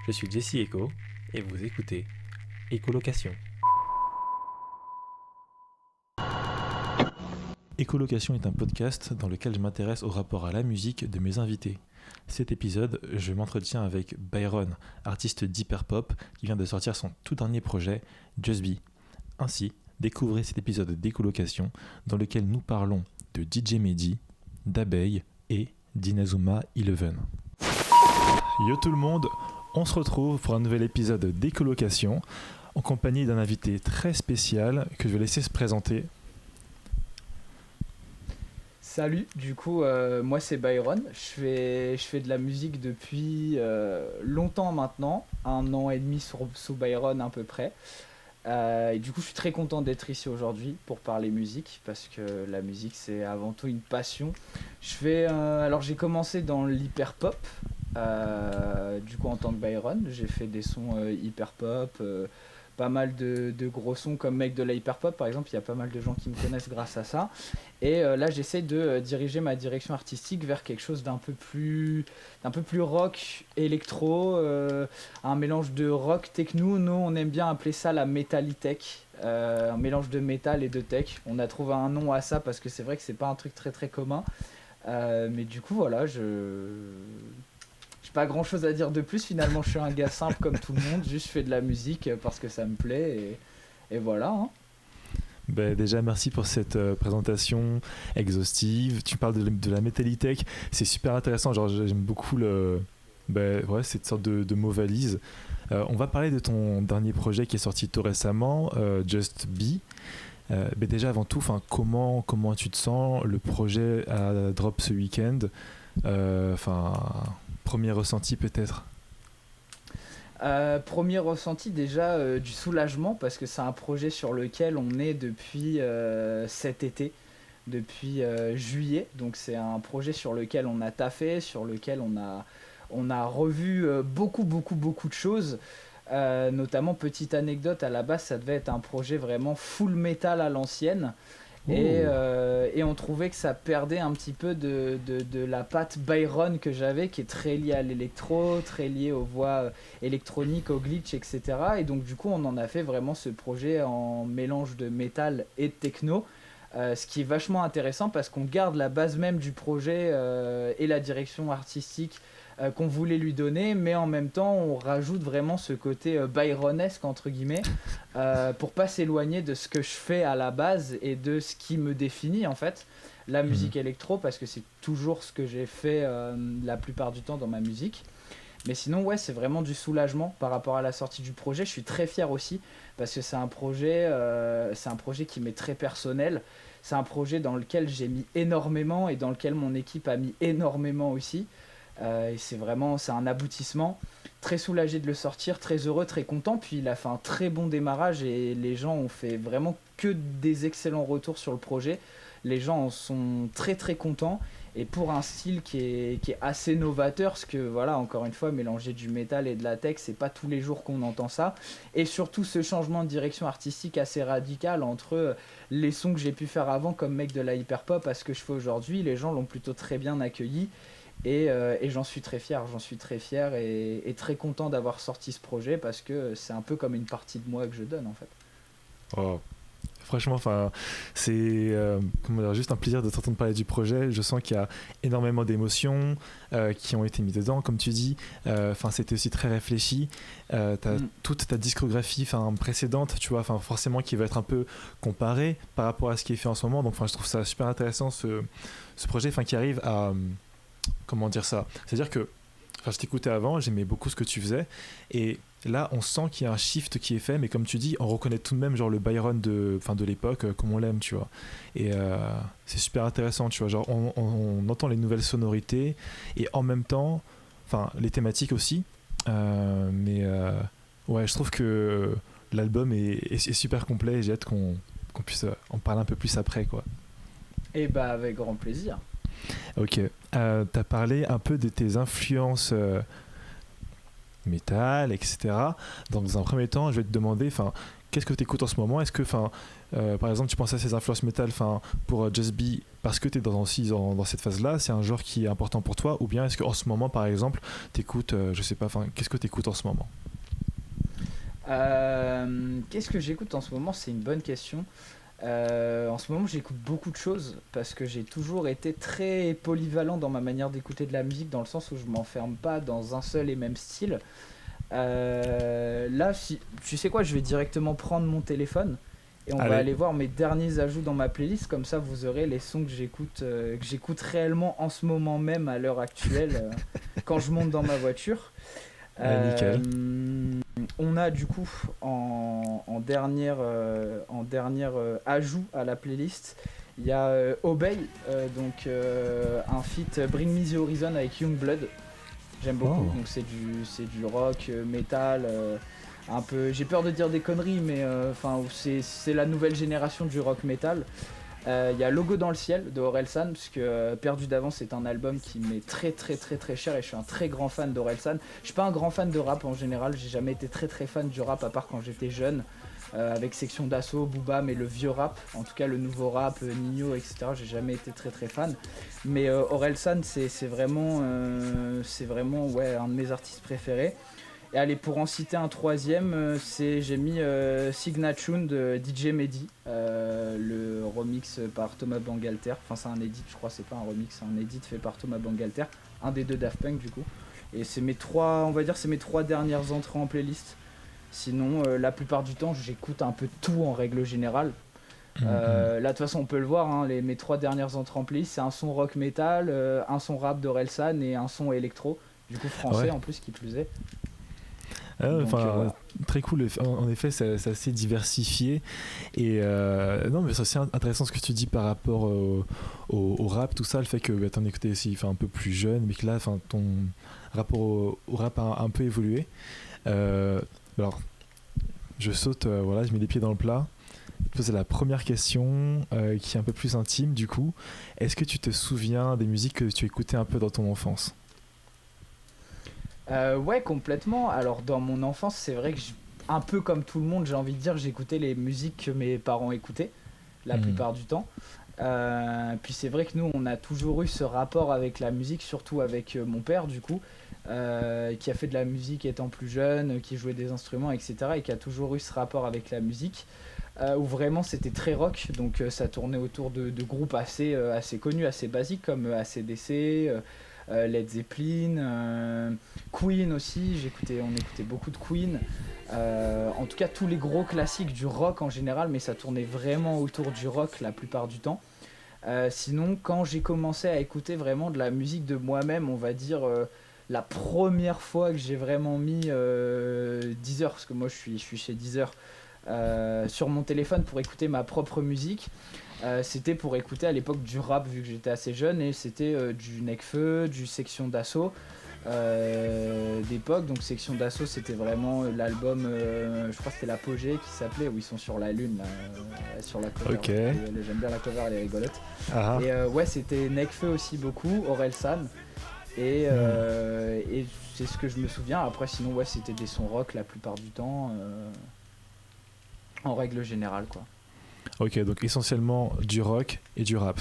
Je suis Jesse Echo et vous écoutez Écolocation. Écolocation est un podcast dans lequel je m'intéresse au rapport à la musique de mes invités. Cet épisode, je m'entretiens avec Byron, artiste d'hyperpop qui vient de sortir son tout dernier projet, Just Be. Ainsi, découvrez cet épisode d'Écolocation dans lequel nous parlons de DJ Mehdi, d'Abeille et d'Inazuma Eleven. Yo tout le monde, on se retrouve pour un nouvel épisode d'Écolocation en compagnie d'un invité très spécial que je vais laisser se présenter. Salut, du coup, moi c'est Byron, je fais de la musique depuis longtemps maintenant, 1 an et demi sous Byron à peu près. Et du coup je suis très content d'être ici aujourd'hui pour parler musique, parce que la musique c'est avant tout une passion. Alors j'ai commencé dans l'hyper pop, du coup en tant que Byron, j'ai fait des sons hyper pop, pas mal de gros sons comme Mec de la hyper pop par exemple, il y a pas mal de gens qui me connaissent grâce à ça. Et là j'essaie de diriger ma direction artistique vers quelque chose d'un peu plus rock, électro, un mélange de rock, techno. Nous on aime bien appeler ça la metalitech, un mélange de métal et de tech. On a trouvé un nom à ça parce que c'est vrai que c'est pas un truc très très commun, mais du coup voilà, j'ai pas grand chose à dire de plus. Finalement je suis un gars simple comme tout le monde, juste je fais de la musique parce que ça me plaît et voilà hein. Ben déjà merci pour cette présentation exhaustive. Tu parles de la Metalitech, c'est super intéressant, genre j'aime beaucoup cette sorte de mot valise. On va parler de ton dernier projet qui est sorti tout récemment, Just Be. Déjà avant tout, comment tu te sens? Le projet a drop ce week-end, premier ressenti peut-être. Premier ressenti déjà du soulagement, parce que c'est un projet sur lequel on est depuis cet été, depuis juillet. Donc c'est un projet sur lequel on a taffé, sur lequel on a revu beaucoup de choses. Notamment, petite anecdote, à la base ça devait être un projet vraiment full metal à l'ancienne. Et on trouvait que ça perdait un petit peu de la patte Byron que j'avais, qui est très liée à l'électro, très liée aux voix électroniques, au glitch, etc. Et donc du coup on en a fait vraiment ce projet en mélange de métal et de techno, ce qui est vachement intéressant parce qu'on garde la base même du projet et la direction artistique qu'on voulait lui donner, mais en même temps on rajoute vraiment ce côté byronesque entre guillemets, pour pas s'éloigner de ce que je fais à la base et de ce qui me définit en fait, la musique électro, parce que c'est toujours ce que j'ai fait la plupart du temps dans ma musique. Mais sinon ouais, c'est vraiment du soulagement par rapport à la sortie du projet. Je suis très fier aussi parce que c'est un projet qui m'est très personnel. C'est un projet dans lequel j'ai mis énormément et dans lequel mon équipe a mis énormément aussi. Et c'est un aboutissement. Très soulagé de le sortir, très heureux, très content. Puis il a fait un très bon démarrage et les gens ont fait vraiment que des excellents retours sur le projet. Les gens en sont très très contents. Et pour un style qui est assez novateur, parce que voilà, encore une fois, mélanger du métal et de la tech, c'est pas tous les jours qu'on entend ça. Et surtout ce changement de direction artistique assez radical entre les sons que j'ai pu faire avant comme Mec de la hyper pop à ce que je fais aujourd'hui. Les gens l'ont plutôt très bien accueilli. Et j'en suis très fier et très content d'avoir sorti ce projet, parce que c'est un peu comme une partie de moi que je donne en fait. Oh. Franchement, c'est juste un plaisir de t'entendre parler du projet. Je sens qu'il y a énormément d'émotions qui ont été mises dedans, comme tu dis. C'était aussi très réfléchi. T'as toute ta discographie précédente, tu vois, forcément qui va être un peu comparée par rapport à ce qui est fait en ce moment. Donc, je trouve ça super intéressant ce projet, qui arrive à comment dire ça. C'est-à-dire que je t'écoutais avant, j'aimais beaucoup ce que tu faisais, et là on sent qu'il y a un shift qui est fait, mais comme tu dis, on reconnaît tout de même genre le Byron de l'époque, comme on l'aime, tu vois. Et c'est super intéressant, tu vois, genre on entend les nouvelles sonorités et en même temps, les thématiques aussi, ouais, je trouve que l'album est super complet et j'ai hâte qu'on puisse en parler un peu plus après, quoi. Et avec grand plaisir. Ok, t'as parlé un peu de tes influences métal, etc. Donc, dans un premier temps, je vais te demander, qu'est-ce que tu écoutes en ce moment? Est-ce que, par exemple, tu penses à ces influences métal pour Just Be parce que tu es aussi dans cette phase-là, c'est un genre qui est important pour toi, ou bien est-ce qu'en ce moment, par exemple, tu écoutes, je sais pas, qu'est-ce que tu écoutes en ce moment? Qu'est-ce que j'écoute en ce moment? C'est une bonne question. En ce moment, j'écoute beaucoup de choses parce que j'ai toujours été très polyvalent dans ma manière d'écouter de la musique, dans le sens où je m'enferme pas dans un seul et même style. Là, si, tu sais quoi, je vais directement prendre mon téléphone et on va Allez. aller voir mes derniers ajouts dans ma playlist. Comme ça, vous aurez les sons que j'écoute réellement en ce moment même, à l'heure actuelle, quand je monte dans ma voiture. Nickel. On a du coup en dernière, ajout à la playlist, il y a Obey, un feat Bring Me the Horizon avec Youngblood. J'aime beaucoup, donc c'est du rock, metal, un peu. J'ai peur de dire des conneries, mais c'est la nouvelle génération du rock metal. Il y a Logo dans le ciel de Orelsan, parce que Perdu d'avance c'est un album qui m'est très très très très cher et je suis un très grand fan d'Orelsan. Je suis pas un grand fan de rap en général, j'ai jamais été très très fan du rap à part quand j'étais jeune, avec Section d'Assaut, Booba, mais le vieux rap, en tout cas le nouveau rap, Nino, etc. J'ai jamais été très très fan. Mais Orelsan c'est vraiment ouais, un de mes artistes préférés. Et allez, pour en citer un troisième, j'ai mis Signatune de DJ Mehdi, le remix par Thomas Bangalter. Enfin, c'est un edit, je crois, c'est pas un remix, c'est un edit fait par Thomas Bangalter, un des deux Daft Punk du coup. Et c'est mes trois dernières entrées en playlist. Sinon, la plupart du temps, j'écoute un peu tout en règle générale. Là, de toute façon, on peut le voir, hein, mes 3 dernières entrées en playlist, c'est un son rock metal, un son rap d'Orelsan et un son électro, du coup français en plus, qui plus est. Voilà. Très cool. En effet, c'est assez diversifié. Et non, mais c'est assez intéressant ce que tu dis par rapport au rap, tout ça, le fait que t'en écoutais aussi un peu plus jeune, mais que là, ton rapport au rap a un peu évolué. Alors, je saute, je mets les pieds dans le plat. C'est la première question qui est un peu plus intime du coup. Est-ce que tu te souviens des musiques que tu écoutais un peu dans ton enfance? Ouais, complètement. Alors, dans mon enfance, c'est vrai que un peu comme tout le monde, j'ai envie de dire, j'écoutais les musiques que mes parents écoutaient la plupart du temps. Puis c'est vrai que nous, on a toujours eu ce rapport avec la musique, surtout avec mon père, du coup, qui a fait de la musique étant plus jeune, qui jouait des instruments, etc. et qui a toujours eu ce rapport avec la musique, où vraiment c'était très rock, donc ça tournait autour de groupes assez connus, assez basiques, comme AC/DC, Led Zeppelin, Queen aussi, on écoutait beaucoup de Queen. En tout cas, tous les gros classiques du rock en général, mais ça tournait vraiment autour du rock la plupart du temps. Sinon, quand j'ai commencé à écouter vraiment de la musique de moi-même, on va dire la première fois que j'ai vraiment mis Deezer, parce que moi je suis chez Deezer, sur mon téléphone pour écouter ma propre musique. C'était pour écouter à l'époque du rap, vu que j'étais assez jeune, et c'était du Nekfeu, du Section d'Assaut d'époque. Donc Section d'Assaut, c'était vraiment l'album, je crois que c'était l'Apogée qui s'appelait, où ils sont sur la lune là, sur la cover. Okay. J'aime bien la cover, elle est rigolote. Ah. Et ouais, c'était Nekfeu aussi beaucoup, Orelsan. Et c'est ce que je me souviens. Après, sinon, ouais, c'était des sons rock la plupart du temps, en règle générale, quoi. Ok, donc essentiellement du rock et du rap.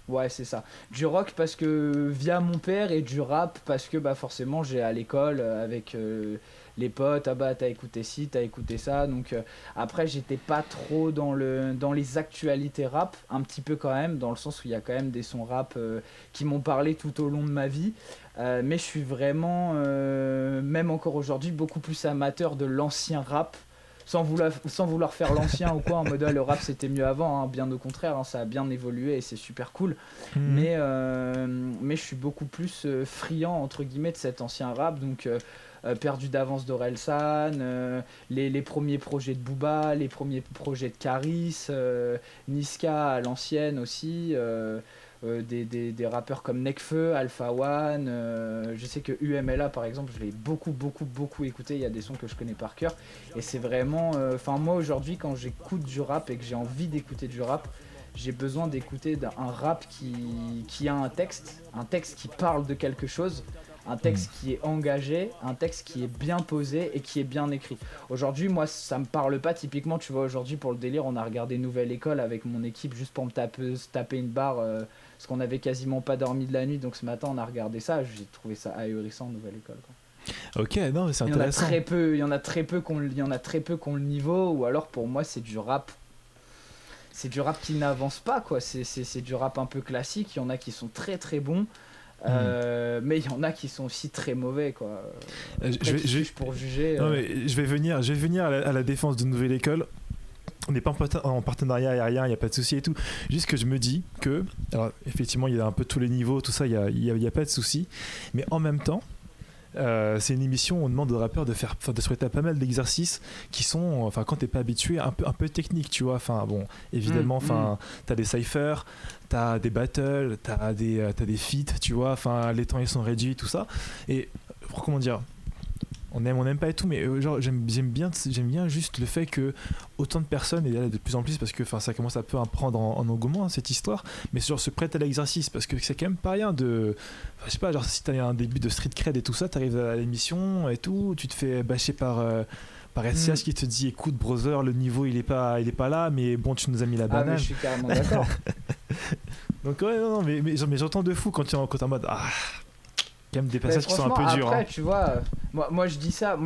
Ouais, c'est ça. Du rock parce que via mon père, et du rap parce que forcément j'ai à l'école avec les potes, ah bah t'as écouté ci, t'as écouté ça. Donc après j'étais pas trop dans les actualités rap, un petit peu quand même, dans le sens où il y a quand même des sons rap qui m'ont parlé tout au long de ma vie. Mais je suis vraiment, même encore aujourd'hui, beaucoup plus amateur de l'ancien rap. Sans vouloir faire l'ancien ou quoi, en mode le rap c'était mieux avant, hein, bien au contraire, hein, ça a bien évolué et c'est super cool. Mais je suis beaucoup plus friand entre guillemets de cet ancien rap, donc Perdu d'avance d'Orelsan, les premiers projets de Booba, les premiers projets de Caris, Niska à l'ancienne aussi. Des rappeurs comme Nekfeu, Alpha One, je sais que UMLA par exemple, je l'ai beaucoup écouté, il y a des sons que je connais par cœur, et c'est vraiment, moi aujourd'hui quand j'écoute du rap et que j'ai envie d'écouter du rap, j'ai besoin d'écouter un rap qui a un texte qui parle de quelque chose, un texte qui est engagé, un texte qui est bien posé et qui est bien écrit. Aujourd'hui, moi, ça me parle pas. Typiquement, tu vois, aujourd'hui, pour le délire, on a regardé Nouvelle École avec mon équipe juste pour se taper une barre, parce qu'on avait quasiment pas dormi de la nuit. Donc ce matin, on a regardé ça. J'ai trouvé ça ahurissant, Nouvelle École, quoi. Ok, non, mais c'est intéressant. Il y en a très peu qui ont le niveau, ou alors pour moi, c'est du rap. C'est du rap qui n'avance pas, quoi. C'est du rap un peu classique. Il y en a qui sont très très bons. Mais il y en a qui sont aussi très mauvais, quoi. Pour juger. Non, mais je vais venir à la défense de Nouvelle École. On n'est pas en partenariat aérien, il n'y a pas de souci et tout. Juste que je me dis que, alors effectivement, il y a un peu tous les niveaux, tout ça, il y a pas de souci. Mais en même temps, c'est une émission où on demande aux rappeurs de se prêter à pas mal d'exercices qui sont, enfin, quand t'es pas habitué, un peu techniques, tu vois. Enfin, bon, évidemment, t'as des cyphers, t'as des battles, t'as des feats, tu vois. Enfin, les temps ils sont réduits, tout ça. Et comment dire, on aime pas et tout, mais genre j'aime bien juste le fait que autant de personnes, et là de plus en plus, parce que ça commence un peu à prendre en engouement, cette histoire, mais genre se prête à l'exercice, parce que c'est quand même pas rien de, je sais pas, genre si t'as un début de street cred et tout ça, t'arrives à l'émission et tout, tu te fais bâcher par SCH qui te dit écoute brother, le niveau il est pas là, mais bon tu nous as mis la banane. Mais je suis carrément d'accord. Donc ouais, non, mais j'entends de fou quand tu es en mode quand même des passages qui sont un peu durs. Après, tu vois, moi je dis ça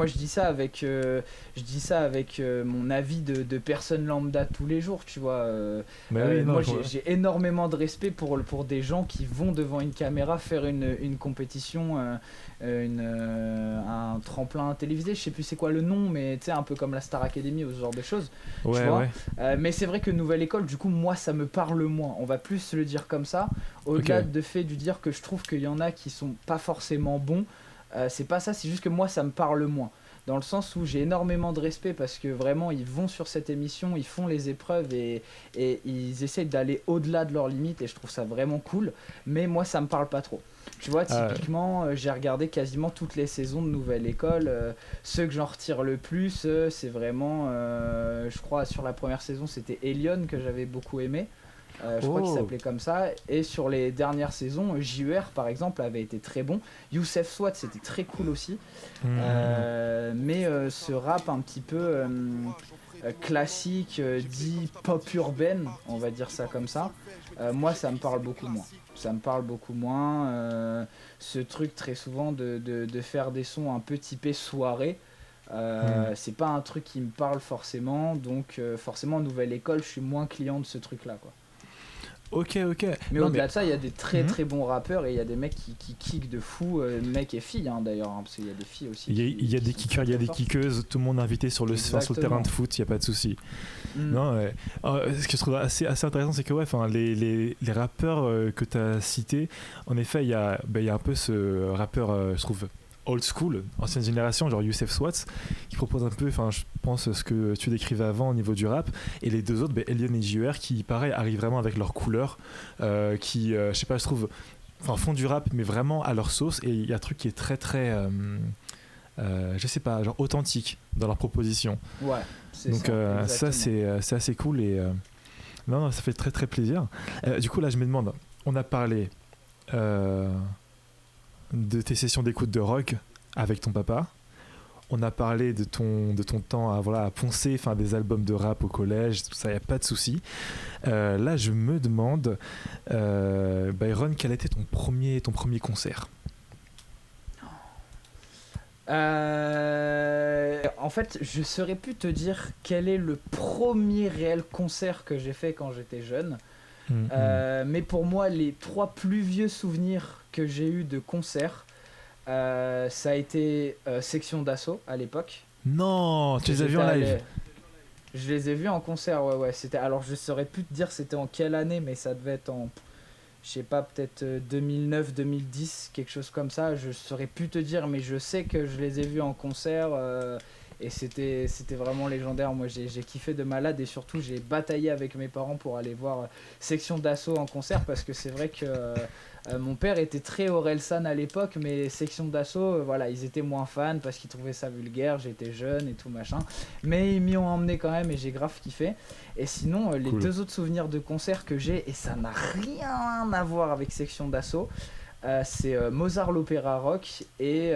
avec mon avis de personne lambda tous les jours, tu vois. Moi j'ai énormément de respect pour des gens qui vont devant une caméra faire une compétition, un tremplin télévisé, je sais plus c'est quoi le nom, mais tu sais, un peu comme la Star Academy ou ce genre de choses. Tu vois. Mais c'est vrai que Nouvelle École, du coup, moi ça me parle moins. On va plus le dire comme ça. Au-delà de fait du dire que je trouve qu'il y en a qui sont pas forcément bons, c'est pas ça, c'est juste que moi ça me parle moins. Dans le sens où j'ai énormément de respect parce que vraiment ils vont sur cette émission, ils font les épreuves et ils essayent d'aller au-delà de leurs limites et je trouve ça vraiment cool. Mais moi ça me parle pas trop. Tu vois, typiquement, j'ai regardé quasiment toutes les saisons de Nouvelle École. Ceux que j'en retire le plus, c'est vraiment, je crois, sur la première saison, c'était Elion que j'avais beaucoup aimé. Je crois qu'il s'appelait comme ça. Et sur les dernières saisons, JUR par exemple avait été très bon. Youssef Swat c'était très cool aussi. Mais ce rap un petit peu classique, dit pop urbaine, on va dire ça comme ça, moi ça me parle beaucoup moins. Ce truc très souvent de faire des sons un peu typés soirée. C'est pas un truc qui me parle forcément. Donc forcément Nouvelle École, je suis moins client de ce truc là, quoi. Ok. Mais au-delà de ça, il y a des très très bons rappeurs et il y a des mecs qui kickent de fou, mecs et filles d'ailleurs, parce qu'il y a des filles aussi. Il y a des kickers, il y a des kickeuses, tout le monde est invité sur le terrain de foot, il n'y a pas de souci. Non, ce que je trouve assez intéressant, c'est que les rappeurs que tu as cités, en effet, il y a un peu ce rappeur, je trouve, old school, ancienne génération, genre Youssef Swat, qui propose un peu, je pense, ce que tu décrivais avant au niveau du rap, et les deux autres, Elion et JUR, qui pareil arrivent vraiment avec leur couleur, qui, je sais pas, je trouve, font du rap, mais vraiment à leur sauce, et il y a un truc qui est très très, je sais pas, genre authentique dans leur proposition. Ouais, c'est donc ça c'est assez cool, et non, ça fait très très plaisir. Du coup là je me demande, on a parlé de tes sessions d'écoute de rock avec ton papa. On a parlé de ton temps à poncer des albums de rap au collège, tout ça, il n'y a pas de souci. Là, je me demande, Byron, quel était ton premier concert ? En fait, je saurais plus te dire quel est le premier réel concert que j'ai fait quand j'étais jeune. Mais pour moi, les 3 plus vieux souvenirs que j'ai eu de concert, ça a été Section d'Assaut à l'époque. Non, tu les as vus en live? Je les ai vus en concert, ouais. Alors je saurais plus te dire c'était en quelle année, mais ça devait être en, je sais pas, peut-être 2009, 2010, quelque chose comme ça. Je saurais plus te dire, mais je sais que je les ai vus en concert. Et c'était vraiment légendaire. Moi j'ai kiffé de malade et surtout j'ai bataillé avec mes parents pour aller voir Section d'Assaut en concert parce que c'est vrai que mon père était très Orelsan à l'époque, mais Section d'Assaut, ils étaient moins fans parce qu'ils trouvaient ça vulgaire, j'étais jeune et tout machin. Mais ils m'y ont emmené quand même et j'ai grave kiffé. Et sinon, les 2 autres souvenirs de concert que j'ai, et ça n'a rien à voir avec Section d'Assaut, C'est Mozart l'Opéra Rock et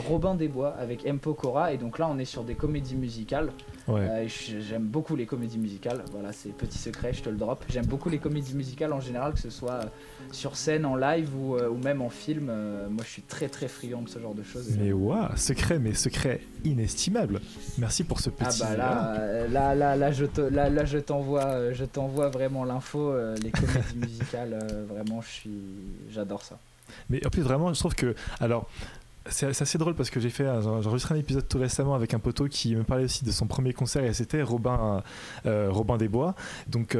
Robin des Bois avec M. Pokora. Et donc là, on est sur des comédies musicales. Ouais. J'aime beaucoup les comédies musicales. Voilà, c'est petit secret, je te le drop. J'aime beaucoup les comédies musicales en général, que ce soit sur scène, en live ou même en film. Moi, je suis très très friand de ce genre de choses. Mais waouh, secret, mais secret inestimable. Merci pour ce petit. Ah bah là, je t'envoie vraiment l'info. Les comédies musicales, vraiment, j'adore ça. Mais en plus, vraiment, je trouve que. Alors, c'est assez drôle parce que j'ai enregistré un épisode tout récemment avec un poteau qui me parlait aussi de son premier concert et c'était Robin des Bois, donc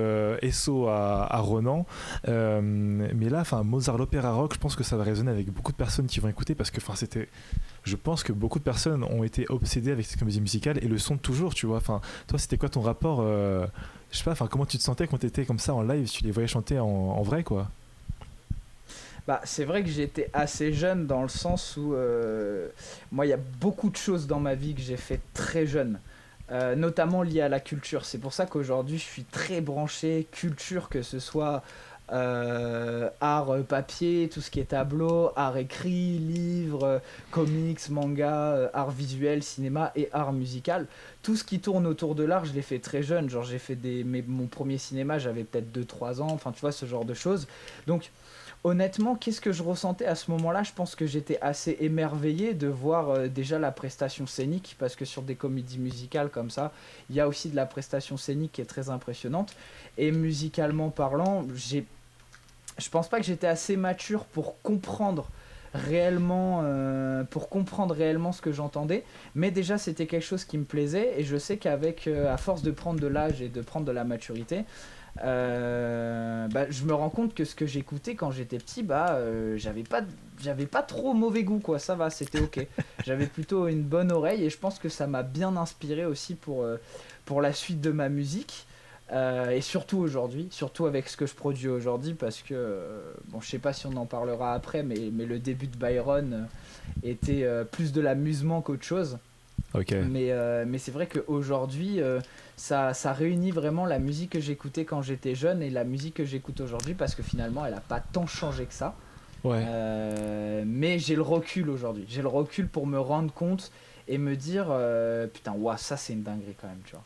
SO à Ronan. Mais là, Mozart l'Opéra Rock, je pense que ça va résonner avec beaucoup de personnes qui vont écouter parce que je pense que beaucoup de personnes ont été obsédées avec cette comédie musicale et le sont toujours, tu vois. Enfin, toi, c'était quoi ton rapport je sais pas, comment tu te sentais quand tu étais comme ça en live, tu les voyais chanter en vrai, quoi? Bah, c'est vrai que j'étais assez jeune dans le sens où moi il y a beaucoup de choses dans ma vie que j'ai fait très jeune, notamment liées à la culture. C'est pour ça qu'aujourd'hui je suis très branché culture, que ce soit art papier, tout ce qui est tableau, art écrit, livre, comics, manga, art visuel, cinéma et art musical. Tout ce qui tourne autour de l'art, je l'ai fait très jeune. Genre j'ai fait mon premier cinéma, j'avais peut-être 2-3 ans, enfin tu vois, ce genre de choses. Donc honnêtement, qu'est-ce que je ressentais à ce moment-là? Je pense que j'étais assez émerveillé de voir déjà la prestation scénique, parce que sur des comédies musicales comme ça, il y a aussi de la prestation scénique qui est très impressionnante. Et musicalement parlant, je pense pas que j'étais assez mature pour comprendre réellement ce que j'entendais, mais déjà c'était quelque chose qui me plaisait, et je sais qu'avec à force de prendre de l'âge et de prendre de la maturité, je me rends compte que ce que j'écoutais quand j'étais petit, j'avais pas trop mauvais goût, quoi. Ça va, c'était ok. J'avais plutôt une bonne oreille, et je pense que ça m'a bien inspiré aussi pour la suite de ma musique. Et surtout aujourd'hui, surtout avec ce que je produis aujourd'hui, parce que bon, je sais pas si on en parlera après, mais le début de Byron était plus de l'amusement qu'autre chose. Ok. Mais c'est vrai qu'aujourd'hui, ça réunit vraiment la musique que j'écoutais quand j'étais jeune et la musique que j'écoute aujourd'hui, parce que finalement, elle a pas tant changé que ça. Ouais. Mais j'ai le recul aujourd'hui. J'ai le recul pour me rendre compte et me dire putain, ouah, ça c'est une dinguerie quand même, tu vois.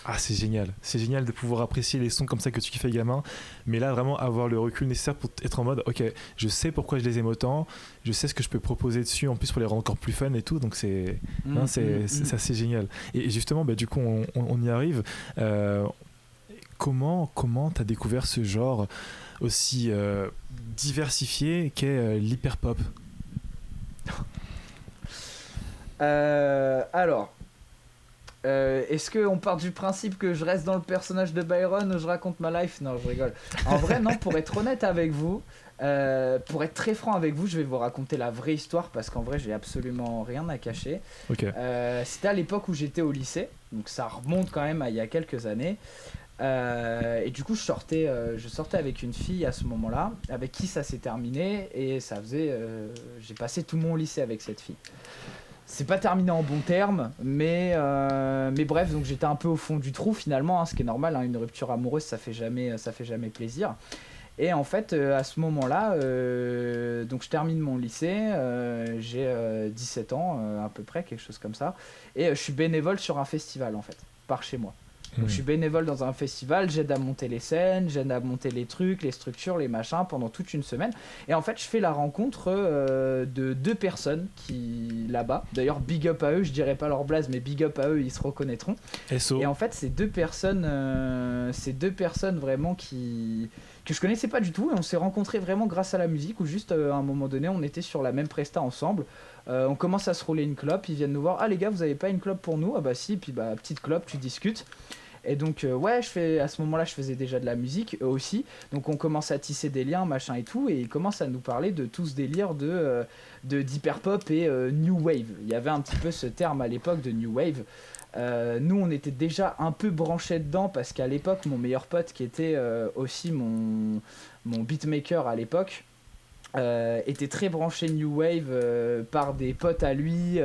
Ah, c'est génial de pouvoir apprécier les sons comme ça que tu kiffais gamin, mais là vraiment avoir le recul nécessaire pour être en mode ok, je sais pourquoi je les aime autant, je sais ce que je peux proposer dessus en plus pour les rendre encore plus fun et tout, donc c'est assez génial. Et justement, du coup on y arrive. Comment t'as découvert ce genre aussi diversifié qu'est l'hyperpop? Alors, est-ce qu'on part du principe que je reste dans le personnage de Byron ou je raconte ma life? Non, je rigole. En vrai, non, pour être honnête avec vous, pour être très franc avec vous, je vais vous raconter la vraie histoire, parce qu'en vrai, j'ai absolument rien à cacher. Okay. C'était à l'époque où j'étais au lycée, donc ça remonte quand même à il y a quelques années. Et du coup, je sortais avec une fille à ce moment-là, avec qui ça s'est terminé, et j'ai passé tout mon lycée avec cette fille. C'est pas terminé en bon terme, mais bref, donc j'étais un peu au fond du trou finalement, hein, ce qui est normal, hein, une rupture amoureuse ça fait jamais plaisir. Et en fait, à ce moment-là, donc je termine mon lycée, j'ai 17 ans à peu près, quelque chose comme ça, et je suis bénévole sur un festival en fait, par chez moi. Donc je suis bénévole dans un festival, j'aide à monter les scènes, j'aide à monter les trucs, les structures, les machins pendant toute une semaine. Et en fait, je fais la rencontre de 2 personnes qui là-bas. D'ailleurs, big up à eux, je dirais pas leur blaze, mais big up à eux, ils se reconnaîtront. SO. Et en fait, ces deux personnes vraiment que je connaissais pas du tout, et on s'est rencontrés vraiment grâce à la musique, où juste à un moment donné, on était sur la même presta ensemble. On commence à se rouler une clope, ils viennent nous voir, ah les gars, vous avez pas une clope pour nous? Ah bah si, puis bah petite clope, tu discutes. Et donc à ce moment-là, je faisais déjà de la musique, eux aussi. Donc on commence à tisser des liens, machin et tout, et ils commencent à nous parler de tout ce délire d'hyperpop et new wave. Il y avait un petit peu ce terme à l'époque de new wave. Nous, on était déjà un peu branchés dedans, parce qu'à l'époque, mon meilleur pote, qui était aussi mon beatmaker à l'époque, était très branché new wave par des potes à lui,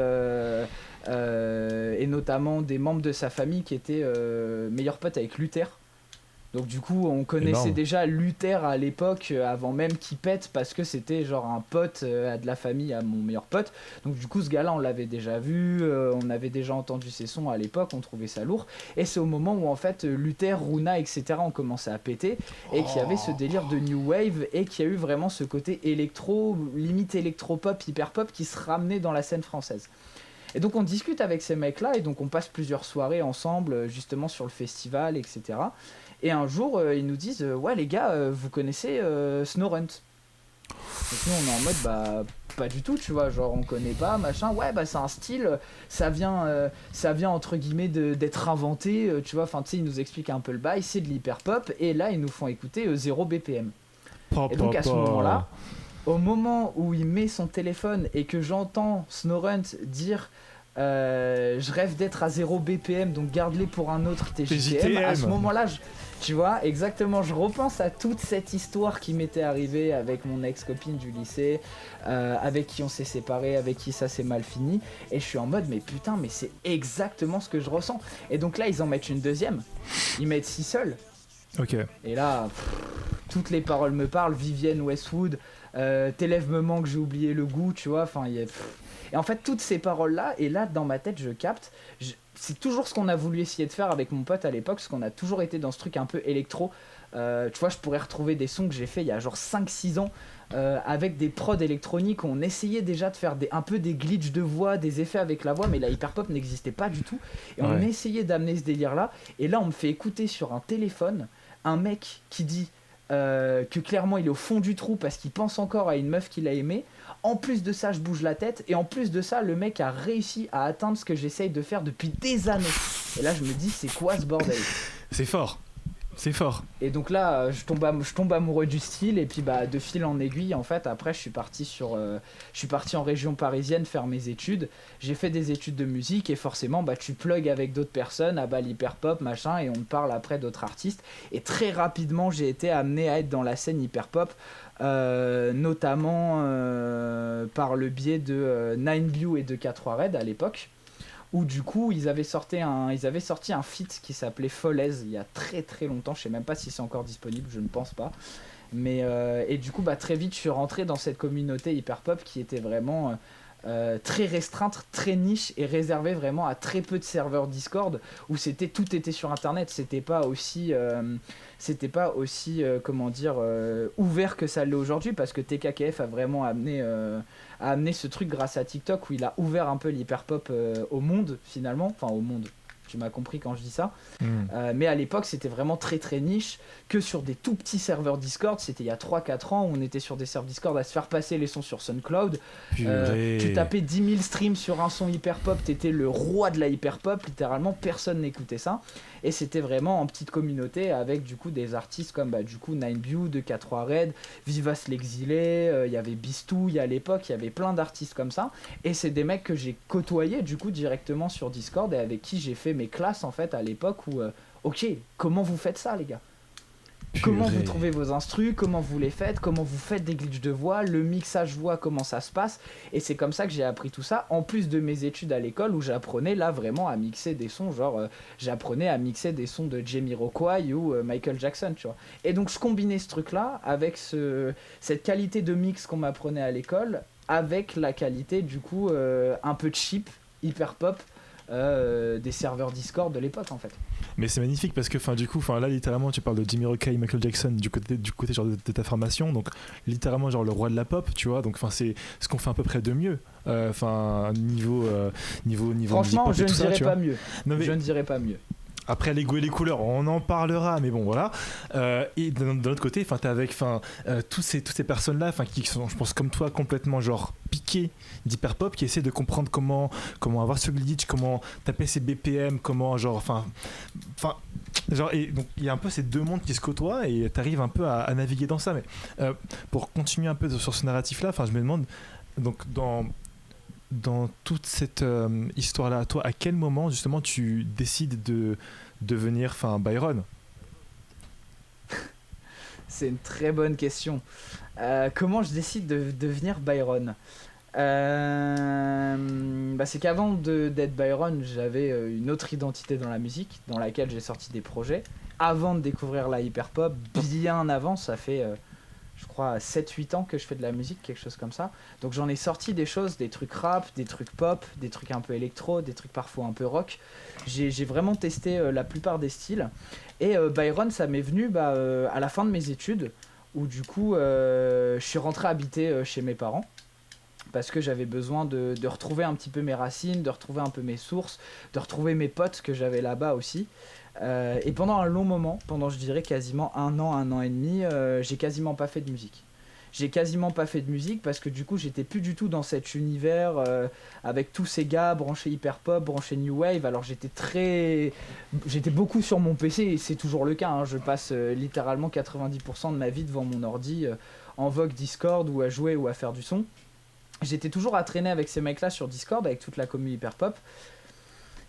et notamment des membres de sa famille qui étaient meilleurs potes avec Luther. Donc du coup, on connaissait Énorme. déjà Luther à l'époque, avant même qu'il pète, parce que c'était genre un pote de la famille à mon meilleur pote. Donc du coup, ce gars-là, on l'avait déjà vu, on avait déjà entendu ses sons à l'époque, on trouvait ça lourd. Et c'est au moment où en fait Luther, Runa, etc. ont commencé à péter, et qu'il y avait ce délire de New Wave, et qu'il y a eu vraiment ce côté électro, limite électro-pop, hyper-pop, qui se ramenait dans la scène française. Et donc on discute avec ces mecs-là, et donc on passe plusieurs soirées ensemble, justement sur le festival, etc. Et un jour, ils nous disent ouais les gars, vous connaissez Snorunt? Donc nous on est en mode bah pas du tout, tu vois, genre on connaît pas, machin. Ouais bah c'est un style, ça vient entre guillemets d'être inventé, tu vois. Enfin tu sais ils nous expliquent un peu le bail, c'est de l'hyper pop, et là ils nous font écouter 0 BPM. Et donc à ce moment-là, au moment où il met son téléphone et que j'entends Snorunt dire je rêve d'être à 0 BPM, donc garde-les pour un autre TJTM. À ce moment-là, tu vois, exactement, je repense à toute cette histoire qui m'était arrivée avec mon ex-copine du lycée, avec qui on s'est séparés, avec qui ça s'est mal fini. Et je suis en mode, mais putain, mais c'est exactement ce que je ressens. Et donc là, ils en mettent une deuxième. Ils mettent Si Seul. Ok. Et là, toutes les paroles me parlent. Vivienne Westwood, tes lèvres me manquent, j'ai oublié le goût, tu vois. Enfin, et en fait, toutes ces paroles-là, et là, dans ma tête, je capte. C'est toujours ce qu'on a voulu essayer de faire avec mon pote à l'époque, parce qu'on a toujours été dans ce truc un peu électro. Tu vois, je pourrais retrouver des sons que j'ai fait il y a genre 5-6 ans, avec des prods électroniques. On essayait déjà de faire un peu des glitches de voix, des effets avec la voix, mais la hyperpop n'existait pas du tout. Et on essayait d'amener ce délire-là. Et là, on me fait écouter sur un téléphone un mec qui dit que clairement il est au fond du trou parce qu'il pense encore à une meuf qu'il a aimée. En plus de ça, je bouge la tête, et en plus de ça, le mec a réussi à atteindre ce que j'essaye de faire depuis des années. Et là, je me dis, c'est quoi ce bordel? C'est fort. C'est fort. Et donc là, je tombe amoureux du style, et puis bah de fil en aiguille, en fait, après je suis parti en région parisienne faire mes études. J'ai fait des études de musique, et forcément, bah tu plugs avec d'autres personnes à l'hyper pop, machin, et on te parle après d'autres artistes. Et très rapidement, j'ai été amené à être dans la scène hyper pop, notamment par le biais de Nine View et de K3 Red à l'époque. Où du coup ils avaient sorti un feat qui s'appelait Folaise il y a très très longtemps, je sais même pas si c'est encore disponible, je ne pense pas. Mais et du coup bah très vite je suis rentré dans cette communauté hyper pop qui était vraiment très restreinte, très niche, et réservée vraiment à très peu de serveurs Discord, où tout était sur internet. C'était pas aussi comment dire, ouvert que ça l'est aujourd'hui, parce que TKKF a vraiment amené ce truc grâce à TikTok, où il a ouvert un peu l'hyper pop au monde finalement, enfin au monde. Tu m'as compris quand je dis ça. Mais à l'époque, c'était vraiment très très niche, que sur des tout petits serveurs Discord. C'était il y a 3-4 ans, où on était sur des serveurs Discord à se faire passer les sons sur SoundCloud. Tu tapais 10 000 streams sur un son hyper pop, t'étais le roi de la hyper pop, littéralement, personne n'écoutait ça. Et c'était vraiment en petite communauté, avec du coup des artistes comme du coup Nine View, de K3 Red, Vivas l'Exilé, il y avait Bistouille à l'époque, il y avait plein d'artistes comme ça. Et c'est des mecs que j'ai côtoyés du coup directement sur Discord, et avec qui j'ai fait mes classes en fait à l'époque, où ok, comment vous faites ça les gars? Comment vous trouvez vos instrus, comment vous les faites, comment vous faites des glitches de voix, le mixage voix, comment ça se passe. Et c'est comme ça que j'ai appris tout ça, en plus de mes études à l'école, où j'apprenais là vraiment à mixer des sons, genre j'apprenais à mixer des sons de Jamiroquai ou Michael Jackson, tu vois. Et donc je combinais ce truc là avec cette qualité de mix qu'on m'apprenait à l'école, avec la qualité du coup un peu cheap, hyper pop, des serveurs Discord de l'époque en fait. Mais c'est magnifique parce que du coup là littéralement tu parles de Jamiroquai, Michael Jackson du côté genre de ta formation, donc littéralement genre le roi de la pop, tu vois, donc c'est ce qu'on fait à peu près de mieux, niveau franchement je ne dirais pas mieux. Non, mais... je ne dirais pas mieux. Après les goûts et les couleurs, on en parlera, mais bon voilà. Et de l'autre côté, t'es avec toutes ces personnes-là, qui sont, je pense, comme toi, complètement genre piquées d'hyper pop, qui essaient de comprendre comment avoir ce glitch, comment taper ses BPM, comment genre, et donc il y a un peu ces deux mondes qui se côtoient, et t'arrives un peu à naviguer dans ça. Mais pour continuer un peu sur ce narratif-là, je me demande donc dans toute cette histoire-là, toi, à quel moment justement tu décides de devenir Byron? C'est une très bonne question. Comment je décide de devenir Byron? C'est qu'avant d'être Byron, j'avais une autre identité dans la musique, dans laquelle j'ai sorti des projets. Avant de découvrir la hyperpop, bien avant, ça fait je crois 7-8 ans que je fais de la musique, quelque chose comme ça. Donc j'en ai sorti des choses, des trucs rap, des trucs pop, des trucs un peu électro, des trucs parfois un peu rock. J'ai vraiment testé la plupart des styles. Et Byron, ça m'est venu à la fin de mes études, où du coup je suis rentré habiter chez mes parents. Parce que j'avais besoin de retrouver un petit peu mes racines, de retrouver un peu mes sources, de retrouver mes potes que j'avais là-bas aussi. Et pendant un long moment, pendant je dirais quasiment un an et demi, j'ai quasiment pas fait de musique. J'ai quasiment pas fait de musique parce que du coup j'étais plus du tout dans cet univers avec tous ces gars branchés hyper pop, branchés new wave. Alors j'étais beaucoup sur mon PC et c'est toujours le cas, hein. Je passe littéralement 90% de ma vie devant mon ordi en vogue Discord ou à jouer ou à faire du son. J'étais toujours à traîner avec ces mecs là sur Discord avec toute la commu hyper pop.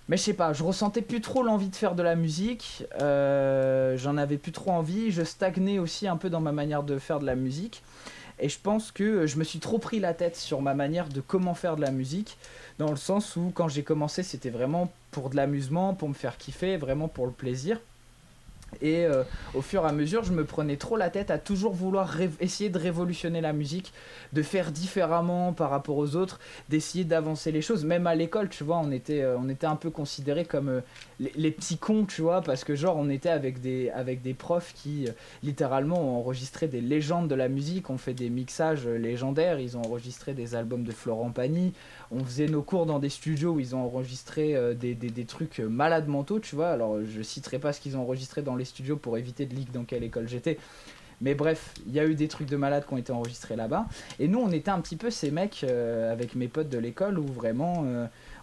Mais je sais pas, je ressentais plus trop l'envie de faire de la musique, j'en avais plus trop envie, je stagnais aussi un peu dans ma manière de faire de la musique. Et je pense que je me suis trop pris la tête sur ma manière de comment faire de la musique, dans le sens où quand j'ai commencé c'était vraiment pour de l'amusement, pour me faire kiffer, vraiment pour le plaisir. Et au fur et à mesure, je me prenais trop la tête à toujours vouloir essayer de révolutionner la musique, de faire différemment par rapport aux autres, d'essayer d'avancer les choses. Même à l'école, tu vois, on était un peu considérés comme les petits cons, tu vois, parce que genre on était avec des profs qui littéralement ont enregistré des légendes de la musique, ont fait des mixages légendaires, ils ont enregistré des albums de Florent Pagny. On faisait nos cours dans des studios où ils ont enregistré des trucs malades mentaux, tu vois. Alors je citerai pas ce qu'ils ont enregistré dans les studios pour éviter de leak dans quelle école j'étais. Mais bref, il y a eu des trucs de malades qui ont été enregistrés là-bas. Et nous, on était un petit peu ces mecs avec mes potes de l'école où vraiment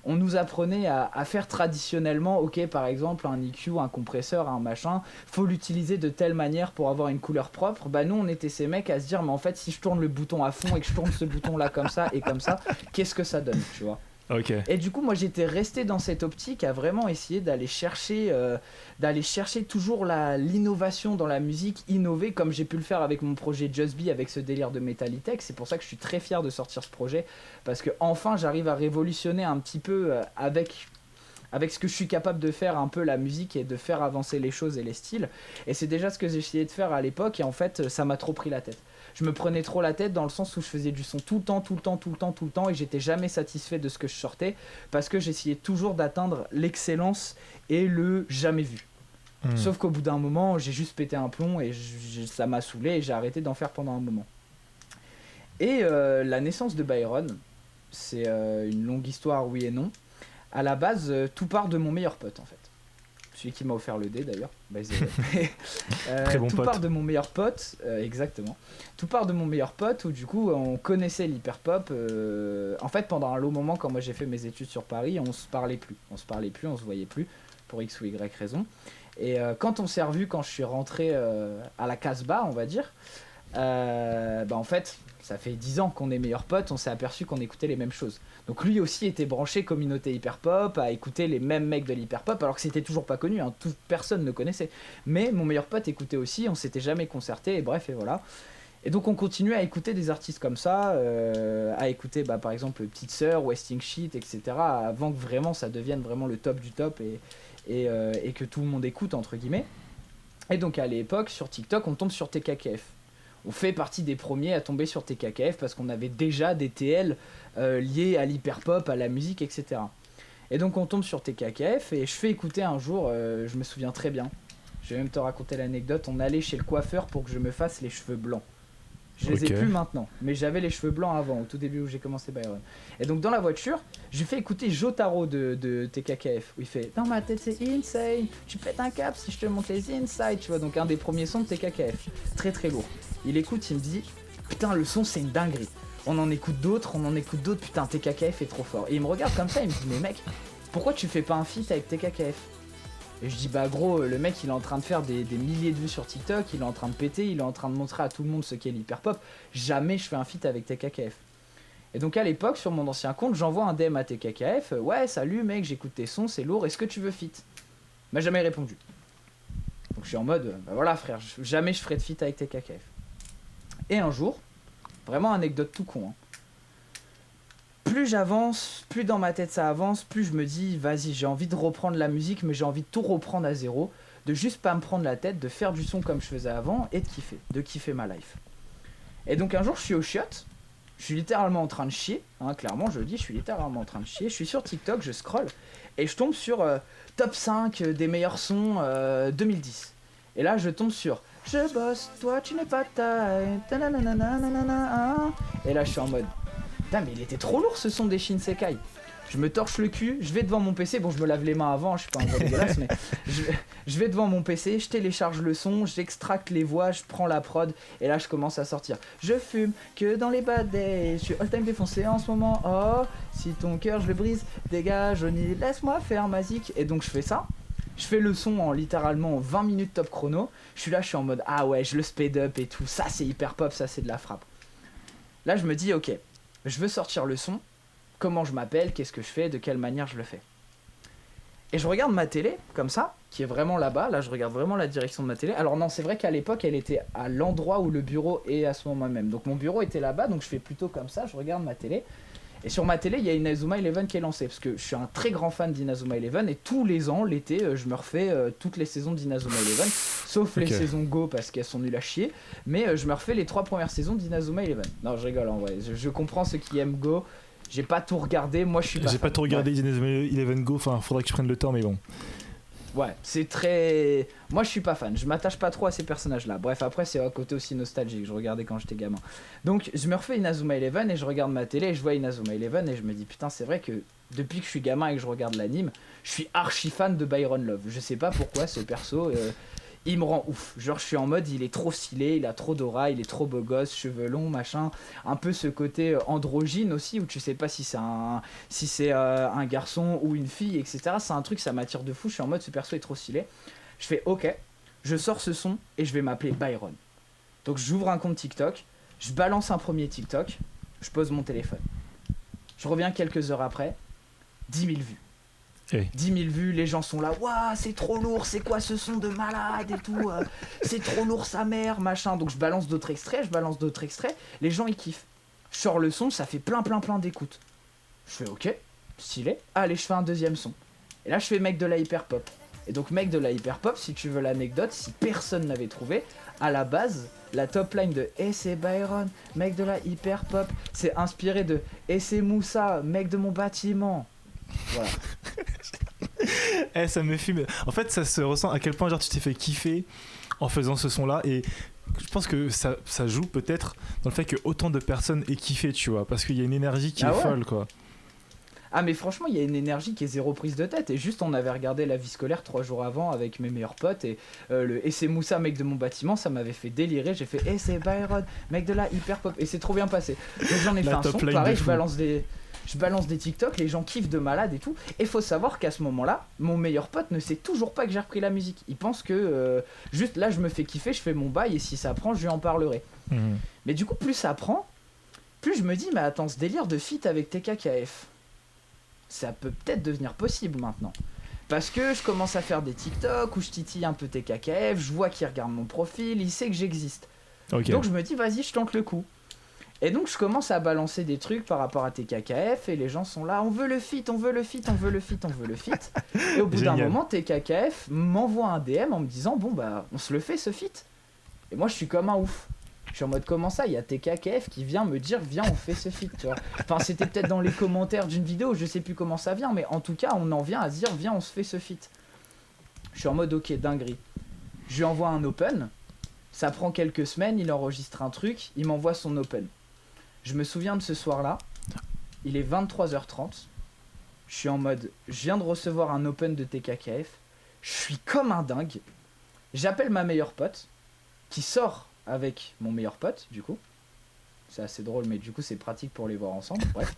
on nous apprenait à faire traditionnellement, ok, par exemple, un EQ, un compresseur, un machin, faut l'utiliser de telle manière pour avoir une couleur propre. Bah nous, on était ces mecs à se dire, mais en fait, si je tourne le bouton à fond et que je tourne ce bouton-là comme ça et comme ça, qu'est-ce que ça donne, tu vois? Ok. Et du coup, moi, j'étais resté dans cette optique à vraiment essayer d'aller chercher toujours l'innovation dans la musique, innover comme j'ai pu le faire avec mon projet Just Be, avec ce délire de Metalitech. C'est pour ça que je suis très fier de sortir ce projet, parce que enfin, j'arrive à révolutionner un petit peu avec ce que je suis capable de faire un peu la musique et de faire avancer les choses et les styles. Et c'est déjà ce que j'ai essayé de faire à l'époque, et en fait, ça m'a trop pris la tête. Je me prenais trop la tête dans le sens où je faisais du son tout le temps et j'étais jamais satisfait de ce que je sortais parce que j'essayais toujours d'atteindre l'excellence et le jamais vu. Sauf qu'au bout d'un moment, j'ai juste pété un plomb et ça m'a saoulé et j'ai arrêté d'en faire pendant un moment. Et la naissance de Byron, c'est une longue histoire, oui et non. À la base, tout part de mon meilleur pote en fait. Celui qui m'a offert le dé d'ailleurs. Très bon tout pote. part de mon meilleur pote, exactement. Tout part de mon meilleur pote où du coup on connaissait l'hyperpop. En fait, pendant un long moment, quand moi j'ai fait mes études sur Paris, on se parlait plus, on se voyait plus pour X ou Y raison. Et quand on s'est revu, quand je suis rentré à la Casbah, on va dire, en fait, ça fait 10 ans qu'on est meilleurs potes, on s'est aperçu qu'on écoutait les mêmes choses. Donc lui aussi était branché communauté hyperpop, à écouter les mêmes mecs de l'hyperpop, alors que c'était toujours pas connu, hein, personne ne connaissait. Mais mon meilleur pote écoutait aussi, on s'était jamais concerté, et bref, et voilà. Et donc on continuait à écouter des artistes comme ça, à écouter par exemple Petite Sœur, Wasting Shit, etc. avant que vraiment ça devienne vraiment le top du top et que tout le monde écoute, entre guillemets. Et donc à l'époque, sur TikTok, on tombe sur TKKF. On fait partie des premiers à tomber sur TKKF parce qu'on avait déjà des TL liés à l'hyperpop, à la musique, etc. Et donc on tombe sur TKKF et je fais écouter un jour, je me souviens très bien, je vais même te raconter l'anecdote, on allait chez le coiffeur pour que je me fasse les cheveux blancs. Je les ai plus maintenant, mais j'avais les cheveux blancs avant, au tout début où j'ai commencé Byron. Et donc dans la voiture, je lui fais écouter Jotaro de TKKF, où il fait « Dans ma tête c'est insane, tu pètes un cap si je te montre les insides », tu vois, donc un des premiers sons de TKKF, très très lourd. Il écoute, il me dit « Putain, le son c'est une dinguerie, on en écoute d'autres, putain TKKF est trop fort ». Et il me regarde comme ça, il me dit « Mais mec, pourquoi tu fais pas un feat avec TKKF ?» Et je dis bah gros, le mec il est en train de faire des milliers de vues sur TikTok, il est en train de péter, il est en train de montrer à tout le monde ce qu'est l'hyperpop, jamais je fais un feat avec TKKF. Et donc à l'époque sur mon ancien compte, j'envoie un DM à TKKF, ouais salut mec, j'écoute tes sons, c'est lourd, est-ce que tu veux feat? Il m'a jamais répondu. Donc je suis en mode, bah voilà frère, jamais je ferai de feat avec TKKF. Et un jour, vraiment anecdote tout con, hein, plus j'avance, plus dans ma tête ça avance, plus je me dis vas-y, j'ai envie de reprendre la musique, mais j'ai envie de tout reprendre à zéro, de juste pas me prendre la tête, de faire du son comme je faisais avant et de kiffer ma life. Et donc un jour je suis aux chiottes, je suis littéralement en train de chier, hein, clairement je le dis, je suis littéralement en train de chier, je suis sur TikTok, je scroll et je tombe sur top 5 des meilleurs sons 2010. Et là je tombe sur je bosse, toi tu n'es pas taille, et là je suis en mode putain mais il était trop lourd ce son des Shinsekai. Je me torche le cul, je vais devant mon PC, bon je me lave les mains avant, je suis pas un gros dégueulasse mais je vais devant mon PC, je télécharge le son, j'extracte les voix, je prends la prod et là je commence à sortir. Je fume que dans les bad days, je suis all time défoncé en ce moment, oh si ton cœur je le brise, dégage Johnny, laisse-moi faire ma zik. Et donc je fais ça, je fais le son en littéralement 20 minutes top chrono, je suis là, je suis en mode ah ouais je le speed up et tout, ça c'est hyper pop, ça c'est de la frappe. Là je me dis ok, je veux sortir le son, comment je m'appelle, qu'est-ce que je fais, de quelle manière je le fais. Et je regarde ma télé, comme ça, qui est vraiment là-bas, là je regarde vraiment la direction de ma télé. Alors non, c'est vrai qu'à l'époque, elle était à l'endroit où le bureau est à ce moment même. Donc mon bureau était là-bas, donc je fais plutôt comme ça, je regarde ma télé. Et sur ma télé, il y a Inazuma Eleven qui est lancée, parce que je suis un très grand fan d'Inazuma Eleven, et tous les ans, l'été, je me refais toutes les saisons d'Inazuma Eleven, sauf les saisons Go, parce qu'elles sont nulles à chier, mais je me refais les 3 premières saisons d'Inazuma Eleven. Non, je rigole, en vrai, je comprends ceux qui aiment Go, j'ai pas tout regardé, moi je suis pas J'ai fan. pas tout regardé Inazuma Eleven Go, enfin faudrait que je prenne le temps, mais bon. Ouais, c'est très... Moi je suis pas fan, je m'attache pas trop à ces personnages là. Bref, après c'est un côté aussi nostalgique, je regardais quand j'étais gamin. Donc je me refais Inazuma Eleven et je regarde ma télé et je vois Inazuma Eleven et je me dis putain c'est vrai que depuis que je suis gamin et que je regarde l'anime, je suis archi fan de Byron Love. Je sais pas pourquoi ce perso, il me rend ouf. Genre je suis en mode il est trop stylé, il a trop d'aura, il est trop beau gosse, cheveux longs, machin. Un peu ce côté androgyne aussi où tu sais pas si c'est un garçon ou une fille, etc. C'est un truc, ça m'attire de fou. Je suis en mode ce perso est trop stylé. Je fais ok, je sors ce son et je vais m'appeler Byron. Donc j'ouvre un compte TikTok, je balance un premier TikTok, je pose mon téléphone. Je reviens quelques heures après, 10 000 vues. 10 000 vues, les gens sont là, waouh, c'est trop lourd, c'est quoi ce son de malade et tout, c'est trop lourd sa mère, machin. Donc je balance d'autres extraits, les gens ils kiffent. Je sors le son, ça fait plein d'écoutes. Je fais ok, stylé, allez, je fais un deuxième son. Et là je fais mec de la hyper pop. Et donc mec de la hyper pop, si tu veux l'anecdote, si personne n'avait trouvé, à la base, la top line de "Et c'est Byron, mec de la hyper pop", c'est inspiré de "Et c'est Moussa, mec de mon bâtiment". Voilà. Ça me fume. En fait, ça se ressent à quel point genre tu t'es fait kiffer en faisant ce son-là, et je pense que ça joue peut-être dans le fait que autant de personnes aient kiffé, tu vois, parce qu'il y a une énergie qui est folle, quoi. Ah mais franchement il y a une énergie qui est zéro prise de tête, et juste on avait regardé La Vie scolaire 3 jours avant avec mes meilleurs potes et le "Et c'est Moussa mec de mon bâtiment", ça m'avait fait délirer, j'ai fait "Et c'est Byron mec de la hyper pop", et c'est trop bien passé. Donc j'en ai fait un son, pareil je balance des TikTok, les gens kiffent de malade et tout, et faut savoir qu'à ce moment là mon meilleur pote ne sait toujours pas que j'ai repris la musique, il pense que juste là je me fais kiffer, je fais mon bail et si ça prend je lui en parlerai. Mais du coup plus ça prend, plus je me dis mais attends, ce délire de feat avec TKKF, ça peut peut-être devenir possible maintenant. Parce que je commence à faire des TikTok où je titille un peu TKKF, je vois qu'il regarde mon profil, il sait que j'existe. Okay. Donc je me dis, vas-y, je tente le coup. Et donc je commence à balancer des trucs par rapport à TKKF et les gens sont là, on veut le feat, on veut le feat, on veut le feat, on veut le feat. Et au bout d'un moment, TKKF m'envoie un DM en me disant, bon bah, on se le fait ce feat. Et moi je suis comme un ouf. Je suis en mode comment ça, il y a TKKF qui vient me dire viens on fait ce feat, tu vois. Enfin c'était peut-être dans les commentaires d'une vidéo, je sais plus comment ça vient, mais en tout cas on en vient à se dire viens on se fait ce feat. Je suis en mode ok dinguerie. Je lui envoie un open, ça prend quelques semaines, il enregistre un truc, il m'envoie son open. Je me souviens de ce soir-là, il est 23h30, je suis en mode je viens de recevoir un open de TKKF, je suis comme un dingue, j'appelle ma meilleure pote qui sort avec mon meilleur pote, du coup. C'est assez drôle, mais du coup, c'est pratique pour les voir ensemble. Bref.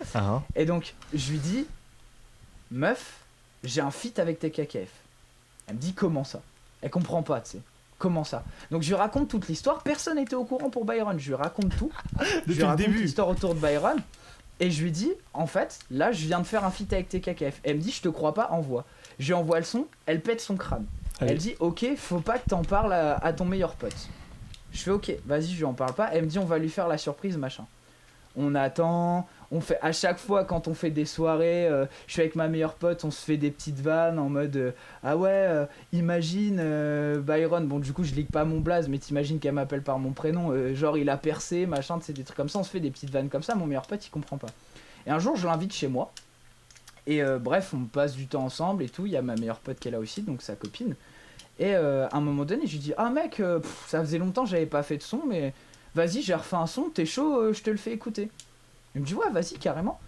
Et donc, je lui dis, meuf, j'ai un feat avec TKKF. Elle me dit, comment ça? Elle comprend pas, tu sais. Comment ça? Donc, je lui raconte toute l'histoire. Personne n'était au courant pour Byron. Je lui raconte tout. Je lui raconte l'histoire autour de Byron. Et je lui dis, en fait, là, je viens de faire un feat avec TKKF. Elle me dit, je te crois pas, envoie. Je lui envoie le son, elle pète son crâne. Allez. Elle dit, ok, faut pas que t'en parles à ton meilleur pote. Je fais ok, vas-y, je lui en parle pas. Elle me dit on va lui faire la surprise, machin. On attend, On fait, à chaque fois quand on fait des soirées, je suis avec ma meilleure pote, on se fait des petites vannes en mode ah ouais, imagine Byron, bon du coup je lis pas mon blaze, mais t'imagines qu'elle m'appelle par mon prénom, genre il a percé, machin, c'est des trucs comme ça, on se fait des petites vannes comme ça, mon meilleur pote il comprend pas. Et un jour je l'invite chez moi, et bref, on passe du temps ensemble et tout, il y a ma meilleure pote qui est là aussi, donc sa copine. Et à un moment donné, je lui dis ah mec, ça faisait longtemps que j'avais pas fait de son, mais vas-y, j'ai refait un son, t'es chaud, je te le fais écouter. Il me dit ouais, vas-y, carrément.